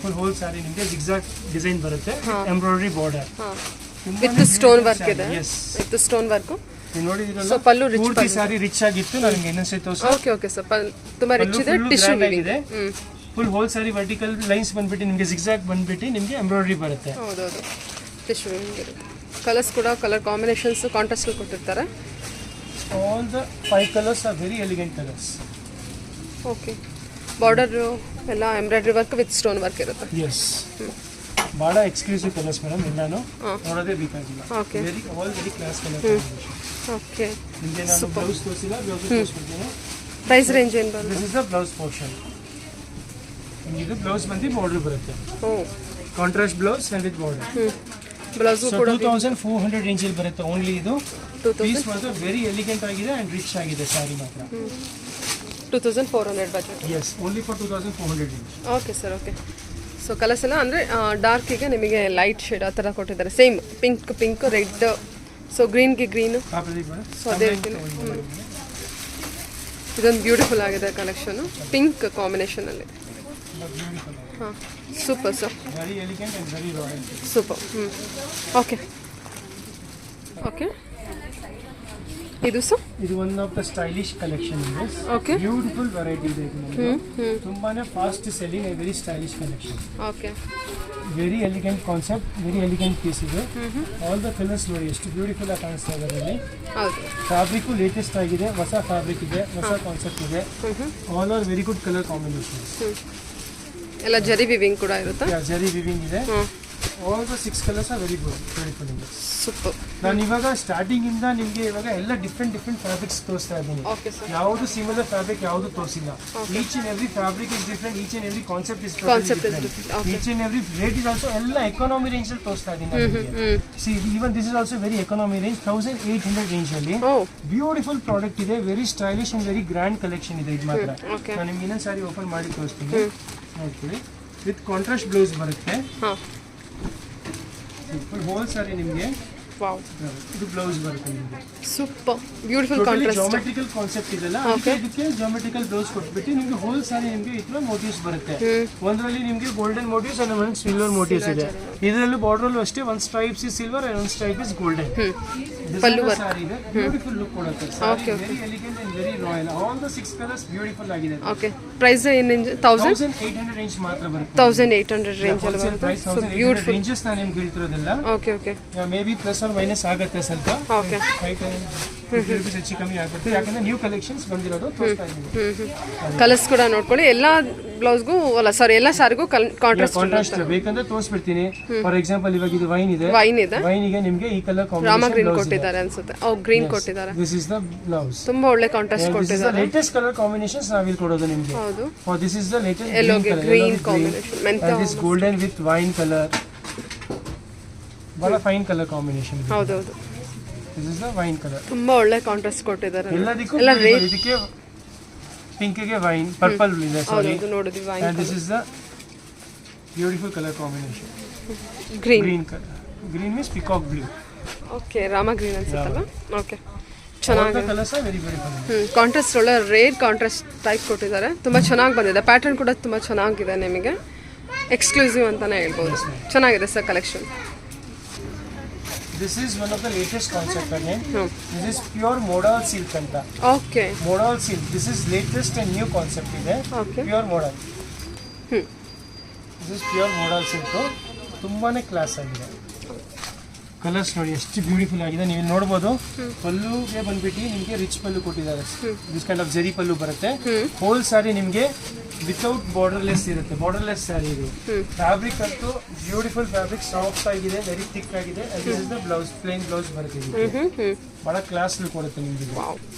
ಫುಲ್ ಹೋಲ್ ಸ್ಯಾರಿ ನಿಮಗೆ ಜಿಗ್ಜಾಗ್ ಡಿಸೈನ್ ಬರುತ್ತೆ, embroidery border with stone work ಇದೆ. ವಿತ್ ಸ್ಟೋನ್ ವರ್ಕ್ ನೋಡಿದಿರಲ್ಲ, ಪಲ್ಲು ಪೂರ್ತಿ ಸ್ಯಾರಿ ರಿಚ್ ಆಗಿತ್ತು. ನನಗೆ ಇನ್ನೊಂದ್ಸರಿ ತೋರಿಸಿ. ಓಕೆ ಓಕೆ ಸರ್, ತುಂಬಾ ರಿಚ್ ಇದೆ. ಟಿಶ್ಯೂ ಇದೆ, full whole sari vertical lines ಬಂದ್ಬಿಟ್ಟು ನಿಮಗೆ ಜಿಗ್ಜಾಗ್ ಬಂದ್ಬಿಟ್ಟು ನಿಮಗೆ ಎಂಬ್ರಾಯ್ಡರಿ ಬರುತ್ತೆ. ಹೌದೌದು, ಟಿಶ್ಯೂ ಕಲರ್ಸ್ ಕೂಡ ಕಲರ್ ಕಾಂಬಿನೇಷನ್ಸ್ ಕಾಂಟ್ರಾಸ್ಟ್ ಕೊಟ್ಟಿರ್ತಾರೆ. All the 5 colours are very elegant colours. Okay, border ಎಲ್ಲ embroidery work with stone work ಇರುತ್ತೆ. ಎಸ್, ಭಾಳ ಎಕ್ಸ್ಕ್ಲೂಸಿವ್ ಕಲರ್ಸ್ ಮೇಡಮ್, ಎಲ್ಲಾನು ನೋಡೋದೇ ಬೇಕಾಗಿಲ್ಲ. Okay, very all very class colour. Okay, ನಿಮಗೆ ನಾನು ಬ್ಲೌಸ್ ತೋರಿಸಿಲ್ಲ, ಬ್ಲೌಸ್ ತೋರಿಸ್ಬಿಡ್ತೀನಿ. ಪ್ರೈಸ್ ರೇಂಜ್ ಏನು ಬರುತ್ತೆ? This is the blouse portion. ನಿಮಗೆ ಇದು ಬ್ಲೌಸ್ ಬಂದು ಬಾರ್ಡರ್ ಬರುತ್ತೆ. Oh, contrast blouse and with border. Blouse ಕೂಡ 2400 ರೇಂಜಲ್ಲಿ ಬರುತ್ತೆ ಓನ್ಲಿ. ಇದು ಪೀಸ್ ಮಾತ್ರ ವೆರಿ ಎಲಿಗೆಂಟ್ ಆಗಿದೆ ಅಂಡ್ ರಿಚ್ ಆಗಿದೆ ಸ್ಯಾರಿ ಮಾತ್ರ. 2400 budget. Yes, only for 2400 range. Okay sir, okay. So colours ಎಲ್ಲ ಅಂದರೆ ಡಾರ್ಕಿಗೆ ನಿಮಗೆ ಲೈಟ್ ಶೇಡ್ ಆ ಥರ ಕೊಟ್ಟಿದ್ದಾರೆ. ಸೇಮ್ ಪಿಂಕ್ ರೆಡ್, ಸೊ ಗ್ರೀನ್ಗೆ ಗ್ರೀನು. ಸೊ ಅದೇ ರೀತಿ ಇದೊಂದು ಬ್ಯೂಟಿಫುಲ್ ಆಗಿದೆ ಕಲೆಕ್ಷನು, ಪಿಂಕ್ ಕಾಂಬಿನೇಷನಲ್ಲಿ. ಹಾಂ, super sir, very elegant and very royal. Super. Okay okay, ಇದು ಸರ್ ಇದು one of the stylish collection ಇದೆ. ಓಕೆ, ಬ್ಯೂಟಿಫುಲ್ ವೆರೈಟಿ ಇದೆ ಇದು. ತುಂಬಾನೇ fast selling, very stylish collection. Okay, very elegant concept, very elegant piece ಇದೆ. All the colours ನೋಡಿ ಎಷ್ಟು beautiful ಆಗಿ ಕಾಣಿಸ್ತಾ ಇದೆ ಅದರಲ್ಲಿ. ಹೌದು, ಫ್ಯಾಬ್ರಿಕ್ ಲೇಟೆಸ್ಟ್ ಆಗಿದೆ, ಹೊಸ ಫ್ಯಾಬ್ರಿಕ್ ಇದೆ, ಹೊಸ ಕಾನ್ಸೆಪ್ಟ್ ಇದೆ. All are very good colour combinations. ಎಲ್ಲ ಜರಿ ವಿವಿಂಗ್ ಕೂಡ ಇರುತ್ತೆ. ಜರಿ ವಿವಿಂಗ್ ಇದೆ. All the 6 colours are very good, beautiful ಇದೆ. ಸೂಪರ್. ನಾನು ಇವಾಗ ಸ್ಟಾರ್ಟಿಂಗ್ ಇಂದ ನಿಮಗೆ ಇವಾಗ ಎಲ್ಲ ಡಿಫ್ರೆಂಟ್ ಫ್ಯಾಬ್ರಿಕ್ಸ್ ತೋರಿಸ್ತಾ ಇದ್ದೀನಿ. ಓಕೆ ಸರ್, ಯಾವುದು ಸಿಮಿಲರ್ ಫ್ಯಾಬ್ರಿಕ್ ಯಾವುದು ತೋರಿಸಿಲ್ಲ. Each and every fabric is different, each and every concept is different, each and every rate is also ಎಲ್ಲ ಎಕಾನಮಿ ರೇಂಜ್ ಅಲ್ಲಿ ತೋರಿಸ್ತಾ ಇದ್ದೀನಿ. See even this is also very economy range, 1800 range ಅಲ್ಲಿ beautiful product ಇದೆ. Very stylish and very grand collection ಇದೆ ಇದು ಮಾತ್ರ. ನಾನು ನಿಮ್ಗೆ ಇನ್ನೊಂದು ಸಾರಿ ಓಪನ್ ಮಾಡಿ ತೋರಿಸ್ತೀನಿ, ನೋಡ್ಕೊಳ್ಳಿ. ವಿತ್ ಕಾಂಟ್ರಾಸ್ಟ್ ಬ್ಲೌಸ್ ಬರುತ್ತೆ. ಹೋಲ್ ಸಾರಿ ನಿಮಗೆ ವಾವ್, ಇದು ಬ್ಲೌಸ್ ಬರುತ್ತೆ ನಿಮಗೆ. Super beautiful contrast. Geometrical concept ಇದೆಲ್ಲ, ಇದಕ್ಕೆ ಜಾಮೆಟ್ರಿಕಲ್ ಬ್ಲೌಸ್ ಕೊಟ್ಬಿಟ್ಟು ನಿಮಗೆ ಹೋಲ್ ಸಾರಿ ನಿಮಗೆ ಈ ತರ ಮೋಟಿವ್ಸ್ ಬರುತ್ತೆ. ಒಂದರಲ್ಲಿ ನಿಮಗೆ ಗೋಲ್ಡನ್ ಮೋಟಿವ್ಸ್ ಅಂಡ್ ಒಂದು ಸಿಲ್ವರ್ ಮೋಟಿವ್ಸ್ ಇದೆ. ಇದರಲ್ಲೂ ಬಾರ್ಡರ್ ಅಷ್ಟೇ, ಒಂದು ಸ್ಟ್ರೈಪ್ಸ್ ಇಸ್ ಸಿಲ್ವರ್ ಅಂಡ್ ಒಂದು stripe is golden. Pallu work sari ಇದೆ, ಬ್ಯೂಟಿಫುಲ್ ಲುಕ್ ಕೊಡುತ್ತೆ. Very elegant and very royal. All the 6 colours beautiful ಆಗಿದೆ. ಓಕೆ, ಪ್ರೈಸ್ ಏನು? 1800 ರೇಂಜ್ ಮಾತ್ರ ಬರುತ್ತೆ. 1800 ರೇಂಜ್ ಅಲ್ಲಿ ಬರುತ್ತೆ. ಸೊ ಬ್ಯೂಟಿಫುಲ್ ರೇಂಜಸ್ ನಾನು ನಿಮ್ಗೆ ಹೇಳ್ತಿರೋದಿಲ್ಲ. Okay okay, maybe plus or minus ಆಗುತ್ತೆ ಸ್ವಲ್ಪ. ಓಕೆ, 50 ರೂಪೀಸ್ ಹೆಚ್ಚು ಕಮ್ಮಿ ಆಗುತ್ತೆ, ಯಾಕಂದ್ರೆ ನ್ಯೂ ಕಲೆಕ್ಷನ್ಸ್ ಬಂದಿರೋದು ತೋರಿಸ್ತಾ ಇದ್ದೀನಿ. ಕಲರ್ಸ್ ಕೂಡ ನೋಡ್ಕೊಳ್ಳಿ. ಎಲ್ಲ ಬ್ಲೌಸ್ಗೂ ಅಲ್ಲ ಸಾರಿ, ಎಲ್ಲ ಸಾರಿಗೂ ಕಾಂಟ್ರಾಸ್ಟ್ ಬೇಕಂದ್ರೆ ತೋರಿಸ್ಬಿಡ್ತೀನಿ. ಫಾರ್ ಎಕ್ಸಾಂಪಲ್ ಇವಾಗ ಇದು ವೈನ್ ಇದೆ, ವೈನಿಗೆ ನಿಮಗೆ ಈ ಕಲರ್ ರಾಮ ಗ್ರೀನ್ ಕೊಟ್ಟಿದ್ದಾರೆ ಅನ್ಸುತ್ತೆ. ಗ್ರೀನ್ ಕೊಟ್ಟಿದ್ದಾರೆ. This is the blouse. ತುಂಬಾ ಒಳ್ಳೆ ಕಾಂಟ್ರಾಸ್ಟ್ ಕೊಟ್ಟಿದ್ದಾರೆ. ಲೇಟೆಸ್ಟ್ ಕಲರ್ ಕಾಂಬಿನೇಷನ್ಸ್ ನಾವಿಲ್ಲಿ ಕೊಡೋದು ನಿಮಗೆ. ಹೌದು, for this is the latest ಯೆಲ್ಲೋಗೆ ಗ್ರೀನ್ ಕಾಂಬಿನೇಷನ್, ಮೆಂತ this golden with wine colour, ಬಹಳ ಫೈನ್ ಕಲರ್ ಕಾಂಬಿನೇಷನ್. ಹೌದು ಹೌದು, this is the wine colour. ತುಂಬಾ ಒಳ್ಳೆ ಕಾಂಟ್ರಾಸ್ಟ್ ಕೊಟ್ಟಿದ್ದಾರೆ. ಎಲ್ಲದಕ್ಕೂ ಇದಕ್ಕೆ ಪಿಂಕ್ ಗೆ ವೈನ್, ಪರ್ಪಲ್ ಇದೆ ಸಾರಿ. ಹೌದು, ನೋಡಿದ್ವಿ wine. and this is the beautiful color combination. Green color. Green means peacock blue. Okay, Rama green ಅನ್ಸುತ್ತಲ್ಲ. ಓಕೆ, ಚೆನ್ನಾಗಿದೆ. Colours are very beautiful. Contrast ಒಳ್ಳೆ ರೇರ್ ಕಾಂಟ್ರಾಸ್ಟ್ ಟೈಪ್ ಕೊಟ್ಟಿದ್ದಾರೆ. ತುಂಬಾ ಚೆನ್ನಾಗಿ ಬಂದಿದೆ. ಪ್ಯಾಟರ್ನ್ ಕೂಡ ತುಂಬಾ ಚೆನ್ನಾಗಿದೆ. ನಿಮಗೆ ಎಕ್ಸ್ಕ್ಲೂಸಿವ್ ಅಂತಾನೆ ಹೇಳ್ಬೋದು. ಚೆನ್ನಾಗಿದೆ sir collection. This is one of the latest concept again. This is pure modal silk anta. Okay. Modal silk. This is latest and new concept ide. Okay. Pure modal. This is pure modal silk. ತುಂಬಾನೇ class ಆಗಿದೆ. Colours ನೋಡಿ ಎಷ್ಟು beautiful ಆಗಿದೆ. ನೀವು ನೋಡಬಹುದು ಪಲ್ಲುಗೆ ಬಂದ್ಬಿಟ್ಟು ನಿಮಗೆ rich ಪಲ್ಲು ಕೊಟ್ಟಿದ್ದಾರೆ. ದಿಸ್ ಕೈಂಡ್ ಆಫ್ ಜರಿ ಪಲ್ಲು ಬರುತ್ತೆ. ಹೋಲ್ ಸಾರಿ ನಿಮಗೆ ವಿತೌಟ್ ಬಾರ್ಡರ್ಲೆಸ್ ಇರುತ್ತೆ. ಬಾರ್ಡರ್ಲೆಸ್ ಸ್ಯಾರಿ ಇದು. ಫ್ಯಾಬ್ರಿಕ್ ಅಂತೂ ಬ್ಯೂಟಿಫುಲ್ ಫ್ಯಾಬ್ರಿಕ್, ಸಾಫ್ಟ್ ಆಗಿದೆ, ವೆರಿ ಥಿಕ್ ಆಗಿದೆ. This is the blouse, plain blouse ಬರುತ್ತೆ. ಬಹಳ ಕ್ಲಾಸ್ ಲುಕ್ ಕೊಡುತ್ತೆ ನಿಮಗೆ.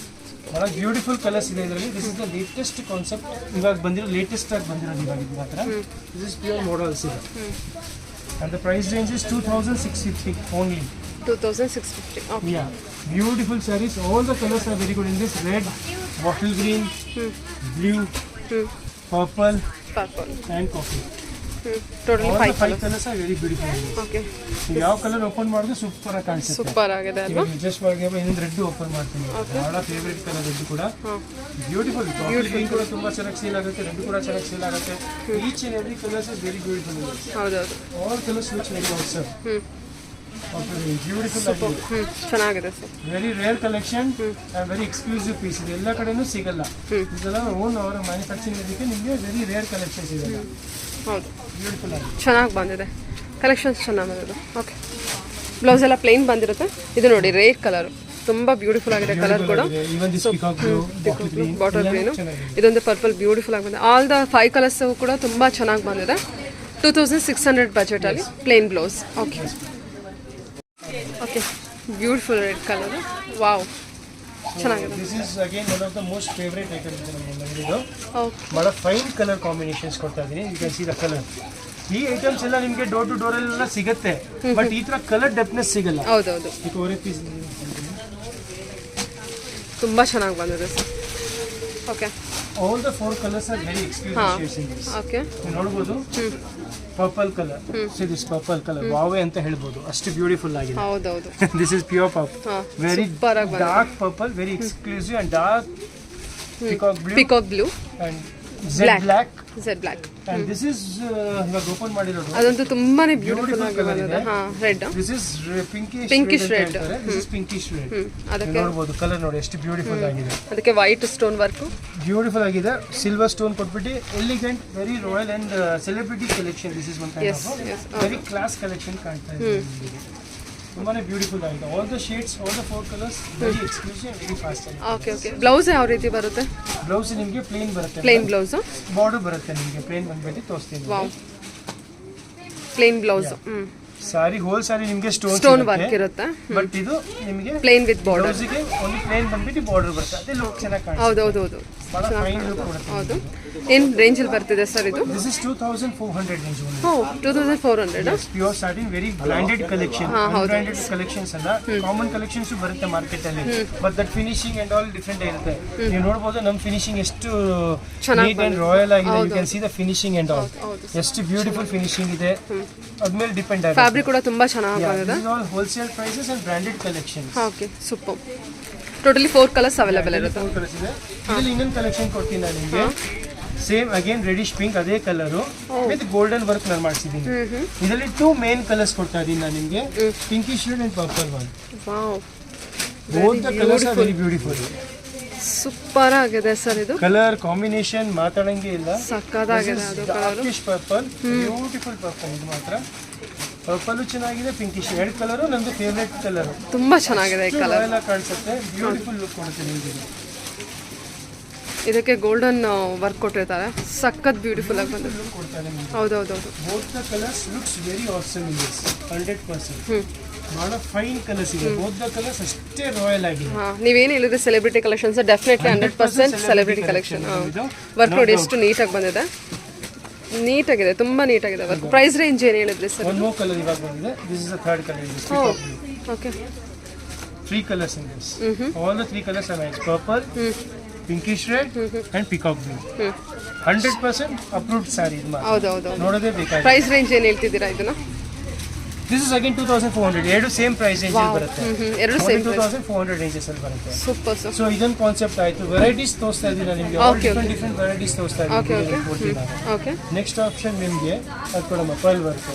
ಬಹಳ ಬ್ಯೂಟಿಫುಲ್ ಕಲರ್ಸ್ ಇದೆ ಇದರಲ್ಲಿ. This is the latest concept, ಇವಾಗ ಬಂದಿರೋ ಲೇಟೆಸ್ಟ್ ಆಗಿ ಬಂದಿರೋದು ಇವಾಗ ಇದು ಮಾತ್ರ. ದಿಸ್ ಇಸ್ ಪ್ಯೂರ್ ಮಾಡಲ್ಸ್ ಇದೆ. And the price range is 2650 only. 2650. Okay. Yeah, beautiful sarees. All the colors are very good in this. Red, bottle green, blue, purple, Purple. and coffee. Totally All the 5 5 colors are very beautiful. Okay ನೀವು ಯಾವ colour open ಮಾಡಿದ್ರು super ಆಗಿ ಕಾಣಿಸುತ್ತೆ. Super ಆಗಿದೆ ಅಲ್ವಾ? Just ಮಾಡಿ ಇನ್ನೊಂದು red open ಮಾಡ್ತೀನಿ. ಬಹಳ ಫೇವರೇಟ್ ಕಲರ್ ರೆಡ್ ಕೂಡ ಬ್ಯೂಟಿಫುಲ್. ಗ್ರೀನ್ ಕೂಡ ತುಂಬಾ ಚೆನ್ನಾಗಿ ಸೇಲ್ ಆಗುತ್ತೆ, ರೆಡ್ ಕೂಡ ಚೆನ್ನಾಗಿ ಸೇಲ್ ಆಗುತ್ತೆ. Each and every colours is very beautiful. ಹೌದೌದು. All colours looks very awesome. Beautiful ಆಗಿದೆ. ಚೆನ್ನಾಗಿದೆ sir. Very rare collection and very exclusive piece. ಇದು ಎಲ್ಲ ಕಡೆನೂ ಸಿಗಲ್ಲ. ಇದೆಲ್ಲ ಓನ್ ಅವರ ಮ್ಯಾನುಫ್ಯಾಕ್ಚರಿಂಗ್ ಇದಕ್ಕೆ ನಿಮಗೆ ವೆರಿ ರೇರ್ ಕಲೆಕ್ಷನ್ಸ್ ಇದೆ. ಹೌದು, ಬ್ಯೂಟಿಫುಲ್ ಆಗಿದೆ, ಚೆನ್ನಾಗಿ ಬಂದಿದೆ ಕಲೆಕ್ಷನ್ಸ್, ಚೆನ್ನಾಗಿ ಬಂದಿದೆ. ಓಕೆ, ಬ್ಲೌಸ್ ಎಲ್ಲ ಪ್ಲೇನ್ ಬಂದಿರುತ್ತೆ. ಇದು ನೋಡಿ ರೇರ್ ಕಲರ್, ತುಂಬಾ ಬ್ಯೂಟಿಫುಲ್ ಆಗಿದೆ ಕಲರ್ ಕೂಡ. Even this peacock blue, bottle green, ಇದೊಂದು ಪರ್ಪಲ್ ಬ್ಯೂಟಿಫುಲ್ ಆಗಿ ಬಂದಿದೆ. ಆಲ್ ದ 5 ಕಲರ್ಸ್ ಕೂಡ ತುಂಬಾ ಚೆನ್ನಾಗಿ ಬಂದಿದೆ. 2600 ಬಜೆಟ್ ಅಲ್ಲಿ plain blouse. Okay okay, beautiful red colour. Wow, ಚೆನ್ನಾಗಿದೆ. This is again one of the most favourite item ಇದೆ ನಮ್ಮ ಅಂಗಡಿದು. ಓಕೆ, ಬಹಳ ಫೈನ್ ಕಲರ್ ಕಾಂಬಿನೇಷನ್ಸ್ ಕೊಡ್ತಾ ಇದೀನಿ. You can see the colour. ಈ ಐಟಮ್ಸ್ ಎಲ್ಲ ನಿಮಗೆ ಡೋರ್ ಟು ಡೋರ್ ಎಲ್ಲ ಸಿಗುತ್ತೆ, ಬಟ್ ಈ ತರ ಕಲರ್ ಡೆಪ್ನೆಸ್ ಸಿಗಲ್ಲ. ಹೌದೌದು, ಪೀಸ್ ತುಂಬಾ ಚೆನ್ನಾಗಿ ಬಂದಿದೆ sir. Okay, all the 4 colours are very exclusive shades in this. Okay, ನೀವು ನೋಡಬಹುದು purple colour. See this purple colour ವಾವೆ ಅಂತ ಹೇಳ್ಬೋದು, ಅಷ್ಟು ಬ್ಯೂಟಿಫುಲ್ ಆಗಿದೆ. ಹೌದೌದು. This is pure purple, very dark purple, very exclusive and dark peacock blue and jet black. and this is ಇವಾಗ open ಮಾಡಿರೋದು. ಅದಂತೂ ತುಂಬಾನೇ ಬ್ಯೂಟಿಫುಲ್ ಆಗಿ ಬಂದಿದೆ. Red, this is pinkish red. This is pinkish red. ಅದಕ್ಕೆ ನೋಡಬಹುದು ಕಲರ್ ನೋಡಿ ಎಷ್ಟು ಬ್ಯೂಟಿಫುಲ್ ಆಗಿದೆ. ಅದಕ್ಕೆ ವೈಟ್ ಸ್ಟೋನ್ ವರ್ಕ್ ಬ್ಯೂಟಿಫುಲ್ ಆಗಿದೆ. ಸಿಲ್ವರ್ ಸ್ಟೋನ್ ಕೊಟ್ಬಿಟ್ಟು elegant, very royal and celebrity collection. This is one kind of very class collection ಕಾಣ್ತಾ ಇದೆ. ತುಂಬಾನೇ ಬ್ಯೂಟಿಫುಲ್ ಆಗಿದೆ. All the shades, all the 4 colours very exclusive and very fast. Okay okay, blouse ಯಾವ ರೀತಿ ಬರುತ್ತೆ? Blouse ನಿಮಗೆ plane ಬರುತ್ತೆ. Plain blouse, border ಬರುತ್ತೆ ನಿಮಗೆ ಪ್ಲೇನ್ ಬಂದ್ಬಿಟ್ಟು ತೋರಿಸ್ತೀನಿ. Wow, plain blouse. Sari whole sari ನಿಮಗೆ ಸ್ಟೋನ್ ವರ್ಕ್ ಇರುತ್ತೆ, ಬಟ್ ಇದು ನಿಮಗೆ ಪ್ಲೇನ್ ವಿತ್ ಬಾರ್ಡರ್. ಬ್ಲೌಸ್ಗೆ ಓನ್ಲಿ ಪ್ಲೇನ್ ಬಂದ್ಬಿಟ್ಟು ಬಾರ್ಡರ್ ಬರುತ್ತೆ. ಅದೇ ಲುಕ್ ಚೆನ್ನಾಗಿ ಕಾಣುತ್ತೆ. ಹೌದೌದು, ಬಹಳ ಫೈನ್ ಲುಕ್ ಕೊಡುತ್ತೆ. ಹೌದು. ಏನು ರೇಂಜಲ್ಲಿ ಬರ್ತಿದೆ ಸರ್ ಇದು? This is 2400 range only. Oh, 2400. Pure satin, very branded collection. Branded collections ಅಲ್ಲ, ಕಾಮನ್ ಕಲೆಕ್ಷನ್ಸ್ ಬರುತ್ತೆ ಮಾರ್ಕೆಟ್ ಅಲ್ಲಿ, but that finishing and all different ಇರುತ್ತೆ. ನೀವು ನೋಡಬಹುದು ನಮ್ಮ ಫಿನಿಶಿಂಗ್ ಎಷ್ಟು ನೀಟ್ ಅಂಡ್ ರಾಯಲ್ ಆಗಿದೆ. You can see the finishing and all, ಎಷ್ಟು ಬ್ಯೂಟಿಫುಲ್ ಫಿನಿಶಿಂಗ್ ಇದೆ. ಅದ್ಮೇಲೆ ಡಿಪೆಂಡ್ ಆಗುತ್ತೆ. ಫ್ಯಾಬ್ರಿಕ್ ಕೂಡ ತುಂಬಾ ಚೆನ್ನಾಗಿ ಬಂದಿದೆ. All wholesale prices and branded collections. Okay, super. Totally 4 colours available ಇರುತ್ತೆ. 4 ಕಲರ್ಸ್ ಇದೆ. ಇದರಲ್ಲಿ ಇನ್ನೊಂದು ಕಲೆಕ್ಷನ್ ಕೊಡ್ತೀನಿ ನಾನು ನಿಮಗೆ. ಸೇಮ್ ಅಗೇನ್ ರೆಡಿಶ್ ಪಿಂಕ್, ಅದೇ ಕಲರು ವಿತ್ ಗೋಲ್ಡನ್ ವರ್ಕ್ ನಾನು ಮಾಡಿಸಿದ್ದೀನಿ. ಇದರಲ್ಲಿ 2 ಮೇನ್ ಕಲರ್ಸ್ ಕೊಡ್ತಾ ಇದೀನಿ ನಾನು ನಿಮಗೆ, pinkish red and purple one. Wow, both the colours are very beautiful. Super ಆಗಿದೆ ಸರ್. ಇದು ಕಲರ್ ಕಾಂಬಿನೇಷನ್ ಮಾತಾಡಂಗೆ ಇಲ್ಲ, ಸಕ್ಕತ್ತಾಗಿದೆ. ಅದು ಡಾರ್ಕಿಶ್ ಪರ್ಪಲ್, ಬ್ಯೂಟಿಫುಲ್ ಪರ್ಪಲ್. ಇದು ಮಾತ್ರ ಪರ್ಪಲ್ ಚೆನ್ನಾಗಿದೆ, ಪಿಂಕಿಶ್ ರೆಡ್ ಕಲರ್ ನಂದು ಫೇವರೇಟ್ ಕಲರ್. ತುಂಬಾ ಚೆನ್ನಾಗಿದೆ ಈ ಕಲರ್, ಎಲ್ಲ ಕಾಣಿಸುತ್ತೆ, ಬ್ಯೂಟಿಫುಲ್ ಲುಕ್ ಕೊಡುತ್ತೆ ನಿಮಗೆ. ಇದಕ್ಕೆ ಗೋಲ್ಡನ್ ವರ್ಕ್ ಕೊಟ್ಟಿರ್ತಾರೆ, ಸಖತ್ ಬ್ಯೂಟಿಫುಲ್ ಆಗಿ ಬಂದಿದೆ. ಹೌದೌದು. Both the colours looks very awesome in this 100%. ಬಹಳ ಫೈನ್ ಕಲರ್ಸ್ ಇದೆ. ಬೋತ್ ದ ಕಲರ್ಸ್ ಅಷ್ಟೇ ರಾಯಲ್ ಆಗಿದೆ. ನೀವೇನು ಹೇಳಿದ್ರೆ celebrity collections, definitely 100% celebrity collection. Work ನೋಡಿ ಎಷ್ಟು ನೀಟಾಗಿ ಬಂದಿದೆ, ನೀಟಾಗಿದೆ, ತುಂಬಾ ನೀಟಾಗಿದೆ ವರ್ಕ್. ಪ್ರೈಸ್ ರೇಂಜ್ ಏನು ಹೇಳಿದ್ರಿ ಸರ್? ಒನ್ ಮೋರ್ ಕಲರ್ ಇವಾಗ ಬಂದಿದೆ. This is the third colour. Okay, 3 colors in this. All the 3 colors are nice. Purple, pinkish red and peacock blue. 100% approved saree. ಹೌದೌದು. ನೋಡೋದೇ ಬೇಕಾಗಿದೆ. ಪ್ರೈಸ್ ರೇಂಜ್ ಏನು ಹೇಳ್ತಿದ್ದೀರಾ ಇದನ್ನ? This is again 2400. ಎರಡು same price range ಅಲ್ಲಿ ಬರುತ್ತೆ. ಎರಡು ಸೇಮ್ 2400 ರೇಂಜಸ್ ಅಲ್ಲಿ ಬರುತ್ತೆ. Super sir. ಸೊ ಇದೊಂದು ಕಾನ್ಸೆಪ್ಟ್ ಆಯ್ತು. ವೆರೈಟೀಸ್ ತೋರಿಸ್ತಾ ಇದ್ದೀನಿ ನಾನು ನಿಮಗೆ. ಡಿಫರೆಂಟ್ ವೆರೈಟೀಸ್ ತೋರಿಸ್ತಾ ಇದ್ದೀನಿ. ಓಕೆ, ನೆಕ್ಸ್ಟ್ ಆಪ್ಷನ್ ನಿಮಗೆ ಅದು ಕೊಡಮ್ಮ, ಪರ್ಲ್ ವರ್ಕ್.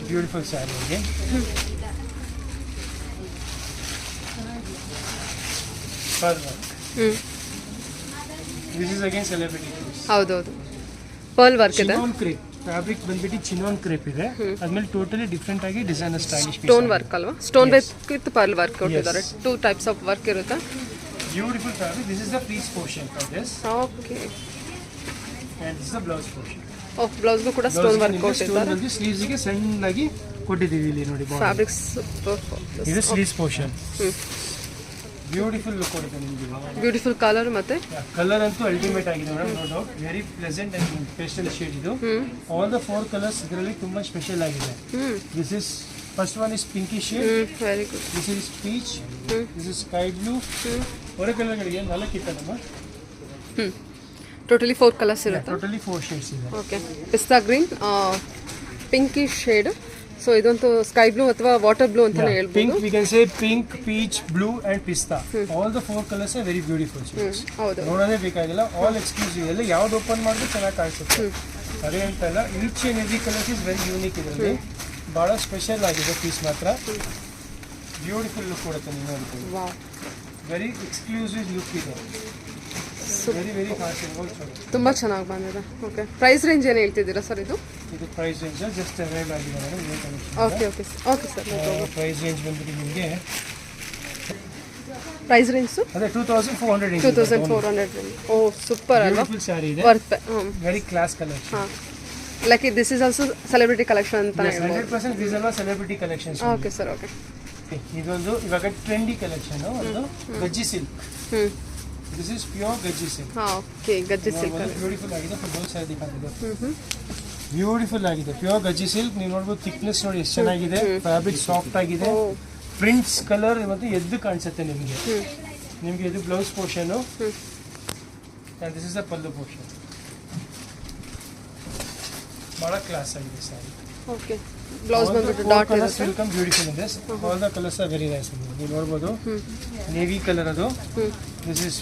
ಬ್ಯೂಟಿಫುಲ್ ಸ್ಯಾರಿ ಇದೆ. Pearl work. This is again celebrity piece. ಹೌದೌದು, ಪರ್ಲ್ ವರ್ಕ್ ಇದೆ. ಚಿನೋನ್ ಕ್ರೇಪ್ ಫ್ಯಾಬ್ರಿಕ್ ಬಂದ್ಬಿಟ್ಟು ಚಿನೋನ್ ಕ್ರೇಪ್ ಇದೆ. ಅದ್ಮೇಲೆ ಟೋಟಲಿ ಡಿಫರೆಂಟ್ ಆಗಿ ಡಿಸೈನ್ ಸ್ಟೈಲಿಶ್ ಸ್ಟೋನ್ ವರ್ಕ್ ಅಲ್ವಾ? ಸ್ಟೋನ್ ವಿತ್ ಪರ್ಲ್ ವರ್ಕ್ ಕೊಟ್ಟಿದ್ದಾರೆ. 2 ಟೈಪ್ಸ್ ಆಫ್ ವರ್ಕ್ ಇರುತ್ತೆ. Beautiful fabric. This is the pleats portion for this. Okay, and this the blouse portion. Okay, ಬ್ಲೌಸ್ಗೂ ಕೂಡ stone work ಕೊಟ್ಟಿದ್ದಾರೆ. Sleeves ಗೆ ಸಣ್ಣಾಗಿ ಕೊಟ್ಟಿದ್ದೀವಿ ಇಲ್ಲಿ ನೋಡಿ. Fabric super. ಇದು ಸ್ಲೀವ್ಸ್ ಪೋರ್ಷನ್. ಬ್ಯೂಟಿಫುಲ್ ಲುಕ್ ಕೊಡುತ್ತೆ ನಿಮಗೆ. ಬ್ಯೂಟಿಫುಲ್ ಕಲರ್ ಮತ್ತೆ ಕಲರ್ ಅಂತೂ ಅಲ್ಟಿಮೇಟ್ ಆಗಿದೆ madam. No doubt, very pleasant and pastel shade ಇದು. ಆಲ್ ದ 4 ಕಲರ್ಸ್ ಇದರಲ್ಲಿ ತುಂಬಾ ಸ್ಪೆಷಲ್ ಆಗಿದೆ. This is first one is pinkish shade. Very good. This is peach. This is sky blue. ಹೊರ ಕಲರ್ಗಳಿಗೆ 4 ಇತ್ತದಮ್ಮ. ಟೋಟಲಿ 4 ಕಲರ್ಸ್ ಇರುತ್ತೆ. Totally 4 shades ಇದೆ. Okay, pista green, pinkish shade. So ಇದಂತೂ ಸ್ಕೈ ಬ್ಲೂ ಅಥವಾ ವಾಟರ್ ಬ್ಲೂ ಅಂತಾನೆ ಹೇಳ್ಬೋದು. Pink, we can say pink, peach, blue and pista. All the 4 colours are very beautiful shades. ಹೌದು, ನೋಡೋದೇ ಬೇಕಾಗಿಲ್ಲ. All exclusive. ಎಲ್ಲ ಯಾವ್ದು ಓಪನ್ ಮಾಡಿದ್ರು ಚೆನ್ನಾಗಿ ಕಾಣಿಸುತ್ತೆ. ಅದೇ ಅಂತಲ್ಲ, each and every colours is very unique. ಇದರಲ್ಲಿ ಭಾಳ ಸ್ಪೆಷಲ್ ಆಗಿದೆ ಪೀಸ್ ಮಾತ್ರ. ಬ್ಯೂಟಿಫುಲ್ ಲುಕ್ ಕೊಡುತ್ತೆ. ನೀವು ನೋಡ್ತೀವಿ, ವೆರಿ ಎಕ್ಸ್ಕ್ಲೂಸಿವ್ ಲುಕ್ ಇದೆ. Very very fashionable. ತುಂಬ ಚೆನ್ನಾಗಿ ಬಂದಿದೆ. ಓಕೆ, ಪ್ರೈಸ್ ರೇಂಜ್ ಏನು ಹೇಳ್ತಿದ್ದೀರಾ ಸರ್ ಇದು? ಇದು ಪ್ರೈಸ್ ರೇಂಜ್ ಜಸ್ಟ್ ಅರೈವ್ ಆಗಿದೆ madam. Okay okay okay sir. Price range ಬಂದ್ಬಿಟ್ಟು ನಿಮಗೆ ಪ್ರೈಸ್ ರೇಂಜ್ ಅದೇ 2400. 2400. ಓ ಸೂಪರ್ ಅಲ್ವಾ? ಬ್ಯೂಟಿಫುಲ್ ಸ್ಯಾರಿ ಇದೆ. ವರ್ತ್. Very class colour. ಹಾಂ, like this is also celebrity collection ಅಂತ ಹೇಳ್ಬೋದು. 100% these are celebrity collections. Okay sir. Okay, ಇದೊಂದು ಇವಾಗ ಟ್ರೆಂಡಿ ಕಲೆಕ್ಷನ್. ಒಂದು gajji silk. This is pure gajji silk. ಹಾಂ, ಓಕೆ, ಗಜ್ಜಿ ಸಿಲ್ಕ್. ಬ್ಯೂಟಿಫುಲ್ ಆಗಿದೆ. ಫುಲ್ ಸ್ಯಾರಿ ದಿಕ್ಕಾಗಿದೆ. ಬ್ಯೂಟಿಫುಲ್ ಆಗಿದೆ. Pure gajji silk. ನೀವು ನೋಡ್ಬೋದು, ಥಿಕ್ನೆಸ್ ನೋಡಿ ಎಷ್ಟು ಚೆನ್ನಾಗಿದೆ. ಫ್ಯಾಬ್ರಿಕ್ ಸಾಫ್ಟ್ ಆಗಿದೆ. ಪ್ರಿಂಟ್ಸ್ ಕಲರ್ ಮತ್ತು ಎದ್ದು ಕಾಣಿಸುತ್ತೆ ನಿಮಗೆ. ನಿಮಗೆ ಇದು blouse portion. This is the pallu portion. ಬಹಳ ಕ್ಲಾಸ್ ಆಗಿದೆ ಸ್ಯಾರಿ. ಓಕೆ, ಬ್ಲೌಸ್ ಬಂದ್ಬಿಟ್ಟು ಡಾಟ್ ಇರುತ್ತೆ. Welcome, beautiful in this. All the colours are very nice. ನೀವು ನೋಡ್ಬೋದು, ನೇವಿ ಕಲರ್ ಅದು. This is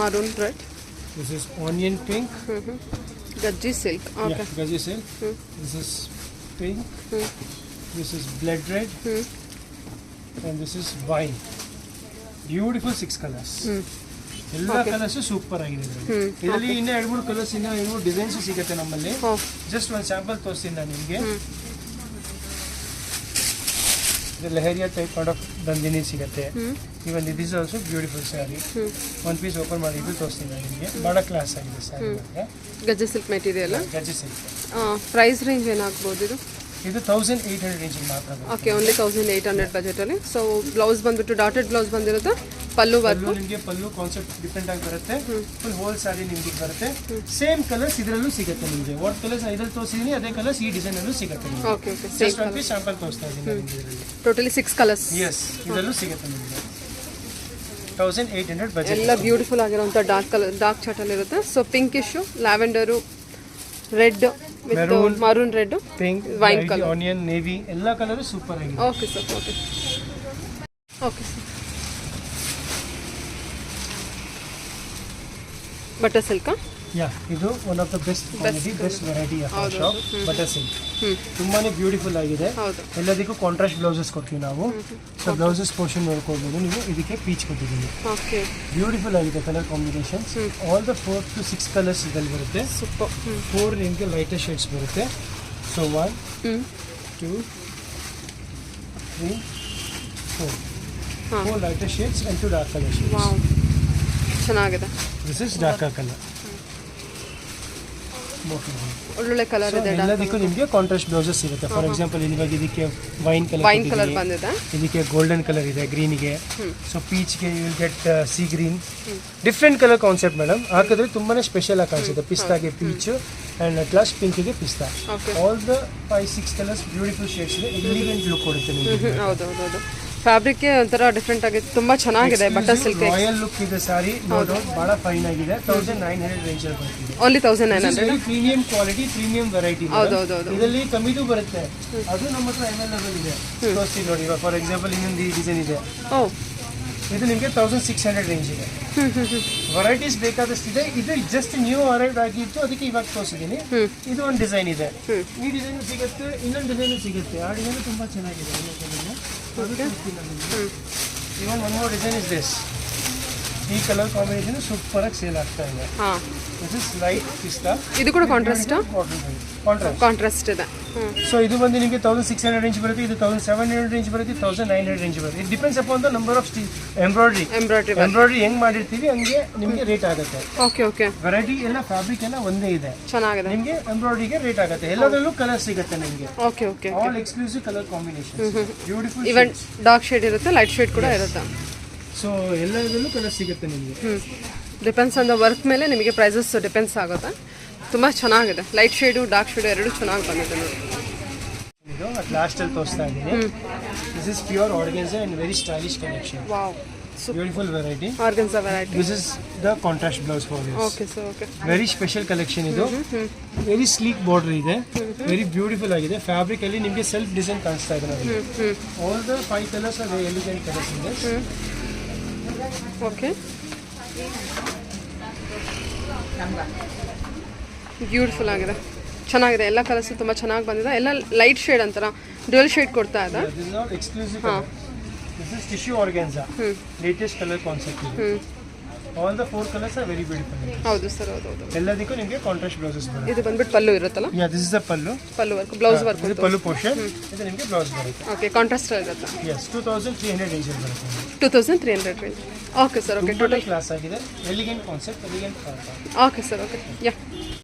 maroon red. This is onion pink. Gajji silk. Okay, gajji silk. This is pink. This is blood red. and this is wine. Beautiful 6 colors. ಎಲ್ಲ colours super ಆಗಿದೆ. ಇದರಲ್ಲಿ ಇನ್ನೂ 2-3 colours, ಇನ್ನೂ 2-3 designs ಸಿಗುತ್ತೆ ನಮ್ಮಲ್ಲಿ. ಜಸ್ಟ್ ಒಂದು sample ತೋರಿಸ್ತೀನಿ ನಾನು ನಿಮಗೆ. ಇದು ಲೆಹರಿಯಾ ಟೈಪ್ ಆಫ್ ಬಂದಿನಿ ಸಿಗುತ್ತೆ. Even this is also beautiful sari. ಒಂದು ಪೀಸ್ ಓಪನ್ ಮಾಡಿ ಇದು ತೋರಿಸ್ತೀನಿ ನಾನು ನಿಮಗೆ. ಬಹಳ ಕ್ಲಾಸ್ ಆಗಿದೆ sari. Gajji silk material. Gajji silk. Price range ಏನಾಗ್ಬೋದು ಇದು? ಇದು 1800 ರೇಂಜ್ ಮಾತ್ರ. ಓಕೆ, ಓನ್ಲಿ 1800 ಬಜೆಟಲ್ಲಿ. ಸೊ ಬ್ಲೌಸ್ ಬಂದ್ಬಿಟ್ಟು ಡಾಟೆಡ್ ಬ್ಲೌಸ್ ಬಂದಿರುತ್ತೆ. ಪಲ್ಲು ವರ್ಕ್. ನಿಮಗೆ ಪಲ್ಲು ಕಾನ್ಸೆಪ್ಟ್ ಡಿಫ್ರೆಂಟ್ ಆಗಿ ಬರುತ್ತೆ. ಫುಲ್ ಹೋಲ್ ಸ್ಯಾರಿ ನಿಮಗೆ ಬರುತ್ತೆ. ಸೇಮ್ ಕಲರ್ಸ್ ಇದರಲ್ಲೂ ಸಿಗುತ್ತೆ ನಿಮಗೆ. ವಾಟ್ ಕಲರ್ಸ್ ಇದರಲ್ಲಿ ತೋರಿಸಿದೀನಿ ಅದೇ ಕಲರ್ಸ್ ಈ ಡಿಸೈನ್ ಅಲ್ಲೂ ಸಿಗುತ್ತೆ ನಿಮಗೆ. ಓಕೆ ಓಕೆ, ಜಸ್ಟ್ ಒಂದು ಪೀಸ್ ಸ್ಯಾಂಪಲ್ ತೋರಿಸ್ತಾ ಇದ್ದೀನಿ ಇದರಲ್ಲಿ. Totally 6 colours. ಯೆಸ್, ಇದರಲ್ಲೂ ಸಿಗುತ್ತೆ ನಿಮಗೆ. 1800 ಬಜೆಟ್. ಎಲ್ಲ ಬ್ಯೂಟಿಫುಲ್ ಆಗಿರುವಂಥ ಡಾರ್ಕ್ ಕಲರ್, ಡಾರ್ಕ್ ಚಾರ್ಟಲ್ಲಿ ಇರುತ್ತೆ. So pinkish, lavender, red, maroon red, pink, wine colour, onion, navy ಎಲ್ಲ ಕಲರ್ ಸೂಪರ್ ಆಗಿದೆ. Okay sir. Okay okay sir. Butter ಸಿಲ್ಕಾ? ಯಾ, ಇದು one of the best quality, best variety of shop butter silk. ತುಂಬಾನೇ beautiful ಆಗಿದೆ. ಎಲ್ಲದಕ್ಕೂ contrast blouses ಕೊಡ್ತೀವಿ ನಾವು. So blouses portion ನೋಡ್ಕೊಳ್ಬೋದು ನೀವು. ಇದಕ್ಕೆ ಪೀಚ್ ಕೊಟ್ಟಿದ್ದೀನಿ. ಬ್ಯೂಟಿಫುಲ್ ಆಗಿದೆ colour combination. All the 4 to 6 colours ಇದರಲ್ಲಿ ಬರುತ್ತೆ. 4 ನಿಮಗೆ ಲೈಟರ್ ಶೇಡ್ಸ್ ಬರುತ್ತೆ. So 1 2 3 4 lighter shades and 2 dark colour shades. ಚೆನ್ನಾಗಿದೆ. This is dark colour. ಒಳ್ಳೊಳ್ಳೆ ಕಲರ್ ಇದೆ. ಎಲ್ಲದಕ್ಕೂ ನಿಮಗೆ ಕಾಂಟ್ರಾಸ್ಟ್ ಬ್ಲೌಸಸ್ ಸಿಗುತ್ತೆ. ಫಾರ್ ಎಕ್ಸಾಂಪಲ್ ಇವಾಗ ಇದಕ್ಕೆ ವೈನ್ ಕಲರ್ ಬಂದಿದೆ. ಇದಕ್ಕೆ ಗೋಲ್ಡನ್ ಕಲರ್ ಇದೆ, ಗ್ರೀನ್ಗೆ. ಸೊ ಪೀಚ್ಗೆ you will get sea green. Different colour concept madam. ಹಾಕಿದ್ರೆ ತುಂಬಾನೇ ಸ್ಪೆಷಲ್ ಆಗಿ ಕಾಣಿಸುತ್ತೆ. ಪಿಸ್ತಾಗೆ ಪೀಚ್ ಅಂಡ್ ಅಟ್ ಲಾಸ್ಟ್ ಪಿಂಕಿಗೆ ಪಿಸ್ತಾ. All the 5-6 colours beautiful shades ಇದೆ. ಎಲಿಗೆಂಟ್ ಲುಕ್ ಕೊಡುತ್ತೆ ನಿಮಗೆ. ಹೌದು, ಫ್ಯಾಬ್ರಿಕ್ ಒಂಥರ ಡಿಫ್ರೆಂಟ್ ಆಗಿದೆ. ತುಂಬಾ ಚೆನ್ನಾಗಿದೆ. ಬಟರ್ ಸಿಲ್ಕ್ ರಾಯಲ್ ಲುಕ್ ಇದೆ ಸಾರಿ. ನೋಡು, ಬಹಳ ಫೈನ್ ಆಗಿದೆ. 1900 ರೇಂಜ್ ಅಲ್ಲಿ ಬರ್ತಿದೆ. Only 1900. Premium quality, premium variety. ಹೌದು. ಇದರಲ್ಲಿ ಕಮ್ಮಿದು ಬರುತ್ತೆ. ಅದು ನಮ್ಮ ಹತ್ರ ಅವೈಲೇಬಲ್ ಇದೆ. ತೋರಿಸ್ತೀನಿ ನೋಡಿ. ಇವಾಗ ಫಾರ್ ಎಕ್ಸಾಂಪಲ್ ಇನ್ನೊಂದು ಡಿಸೈನ್ ಇದೆ. ಇದು ನಿಮಗೆ 1600 ರೇಂಜ್ ಇದೆ. ವೆರೈಟೀಸ್ ಬೇಕಾದಷ್ಟಿದೆ. ಇದು ಜಸ್ಟ್ ನ್ಯೂ ಅರೈವ್ ಆಗಿತ್ತು, ಅದಕ್ಕೆ ಇವಾಗ ತೋರಿಸಿದ್ದೀನಿ. ಇದು ಒಂದು ಡಿಸೈನ್ ಇದೆ. ಈ ಡಿಸೈನ್ ಸಿಗುತ್ತೆ, ಇನ್ನೊಂದು ಡಿಸೈನ್ ಸಿಗುತ್ತೆ. ಆ ಡಿಸೈನ್ ತುಂಬಾ ಚೆನ್ನಾಗಿದೆ. ಇವನ್ one more design is this. ಈ ಕಲರ್ ಕಾಂಬಿನೇಷನ್ ಸೂಪರ್ ಆಗಿ ಸೇಲ್ ಆಗ್ತಾ ಇದೆ. ದಿಸ್ ಇಸ್ ಲೈಟ್ ಪಿಸ್ತಾ. ಇದು ಕೂಡ ಕಾಂಟ್ರಾಸ್ಟ್ ಇದೆ. ಸೊ ಇದು ಬಂದು ನಿಮಗೆ 1600 ರೇಂಜ್ ಬರುತ್ತೆ. ಇದು 1700 ರೇಂಜ್ ಬರುತ್ತೆ. 1900 ರೇಂಜ್ ಬರುತ್ತೆ. It depends upon the number of embroidery ಹೆಂಗ್ ಮಾಡಿರ್ತೀವಿ ಹಂಗೆ ನಿಮಗೆ ರೇಟ್ ಆಗುತ್ತೆ. ಓಕೆ. ವೆರೈಟಿ ಎಲ್ಲ ಫ್ಯಾಬ್ರಿಕ್ ಎಲ್ಲ ಒಂದೇ ಇದೆ. ಚೆನ್ನಾಗಿದೆ. ನಿಮಗೆ ಎಂಬ್ರಾಯ್ಡ್ರಿಗೆ ರೇಟ್ ಆಗುತ್ತೆ. ಎಲ್ಲದರಲ್ಲೂ ಕಲರ್ ಸಿಗುತ್ತೆ ನಿಮಗೆ. Okay. All exclusive colour combination. Beautiful. Even dark shade ಇರುತ್ತೆ, ಲೈಟ್ ಶೇಡ್ ಕೂಡ ಇರುತ್ತೆ. ಸೊ ಎಲ್ಲದರಲ್ಲೂ ಕಲರ್ ಸಿಗುತ್ತೆ ನಿಮಗೆ. ಡಿಪೆಂಡ್ಸ್ ಆನ್ ದ ವರ್ಕ್ ಮೇಲೆ ನಿಮಗೆ ಪ್ರೈಸಸ್ ಡಿಪೆಂಡ್ಸ್ ಆಗುತ್ತೆ. ತುಂಬ ಚೆನ್ನಾಗಿದೆ. ಲೈಟ್ ಶೇಡು, ಡಾರ್ಕ್ ಶೇಡು ಎರಡು ಚೆನ್ನಾಗಿ ಬಂದಿದೆ ನೋಡಿ. ಇದು ಲಾಸ್ಟ್ ಅಲ್ಲಿ ತೋರಿಸ್ತಾ ಇದ್ದೀನಿ. This is pure organza and very stylish collection. Wow. Beautiful variety. Organza variety. This is the contrast blouse for this. Okay sir, okay. Very special collection ಇದು. Very sleek border ಇದೆ, ವೆರಿ ಬ್ಯೂಟಿಫುಲ್ ಆಗಿದೆ. Fabric ಅಲ್ಲಿ ನಿಮಗೆ self design ಕಾಣಿಸ್ತಾ ಇದೆ ನೋಡಿ. All the 5 colours are very elegant colours ಇದೆ. Okay, beautiful ಆಗಿದೆ, ಚೆನ್ನಾಗಿದೆ. ಎಲ್ಲ ಕಲರ್ಸ್ ತುಂಬ ಚೆನ್ನಾಗಿ ಬಂದಿದೆ. ಎಲ್ಲ ಲೈಟ್ ಶೇಡ್ ಅಂತಾರ, ಡ್ಯುಯಲ್ ಶೇಡ್ ಕೊಡ್ತಾ ಇದೆ. This is not exclusive color. This is tissue organza. Latest color concept ಇದೆ. All the 4 colors are very beautiful. ಹೌದು ಸರ್, ಹೌದು. ಎಲ್ಲದಕ್ಕೂ ನಿಮಗೆ ಕಾಂಟ್ರಾಸ್ಟ್ ಬ್ಲೌಸಸ್ ಬರುತ್ತೆ. ಇದು ಬಂದ್ಬಿಟ್ಟು ಪಲ್ಲು ಇರುತ್ತಲ್ಲ? Yeah, this is the pallu. Pallu work, blouse work. ಇದು ಪಲ್ಲು ಪೋರ್ಷನ್, ಇದು ನಿಮಗೆ ಬ್ಲೌಸ್ ಬರುತ್ತೆ. ಓಕೆ, ಕಾಂಟ್ರಾಸ್ಟ್ ಇರುತ್ತೆ. ಯಸ್, 2300 ರೇಂಜ್ ಅಲ್ಲಿ ಬರುತ್ತೆ. 2300 range. Okay sir, okay. Total class ಆಗಿದೆ. Elegant concept, elegant. Okay sir, okay. ಯಾ,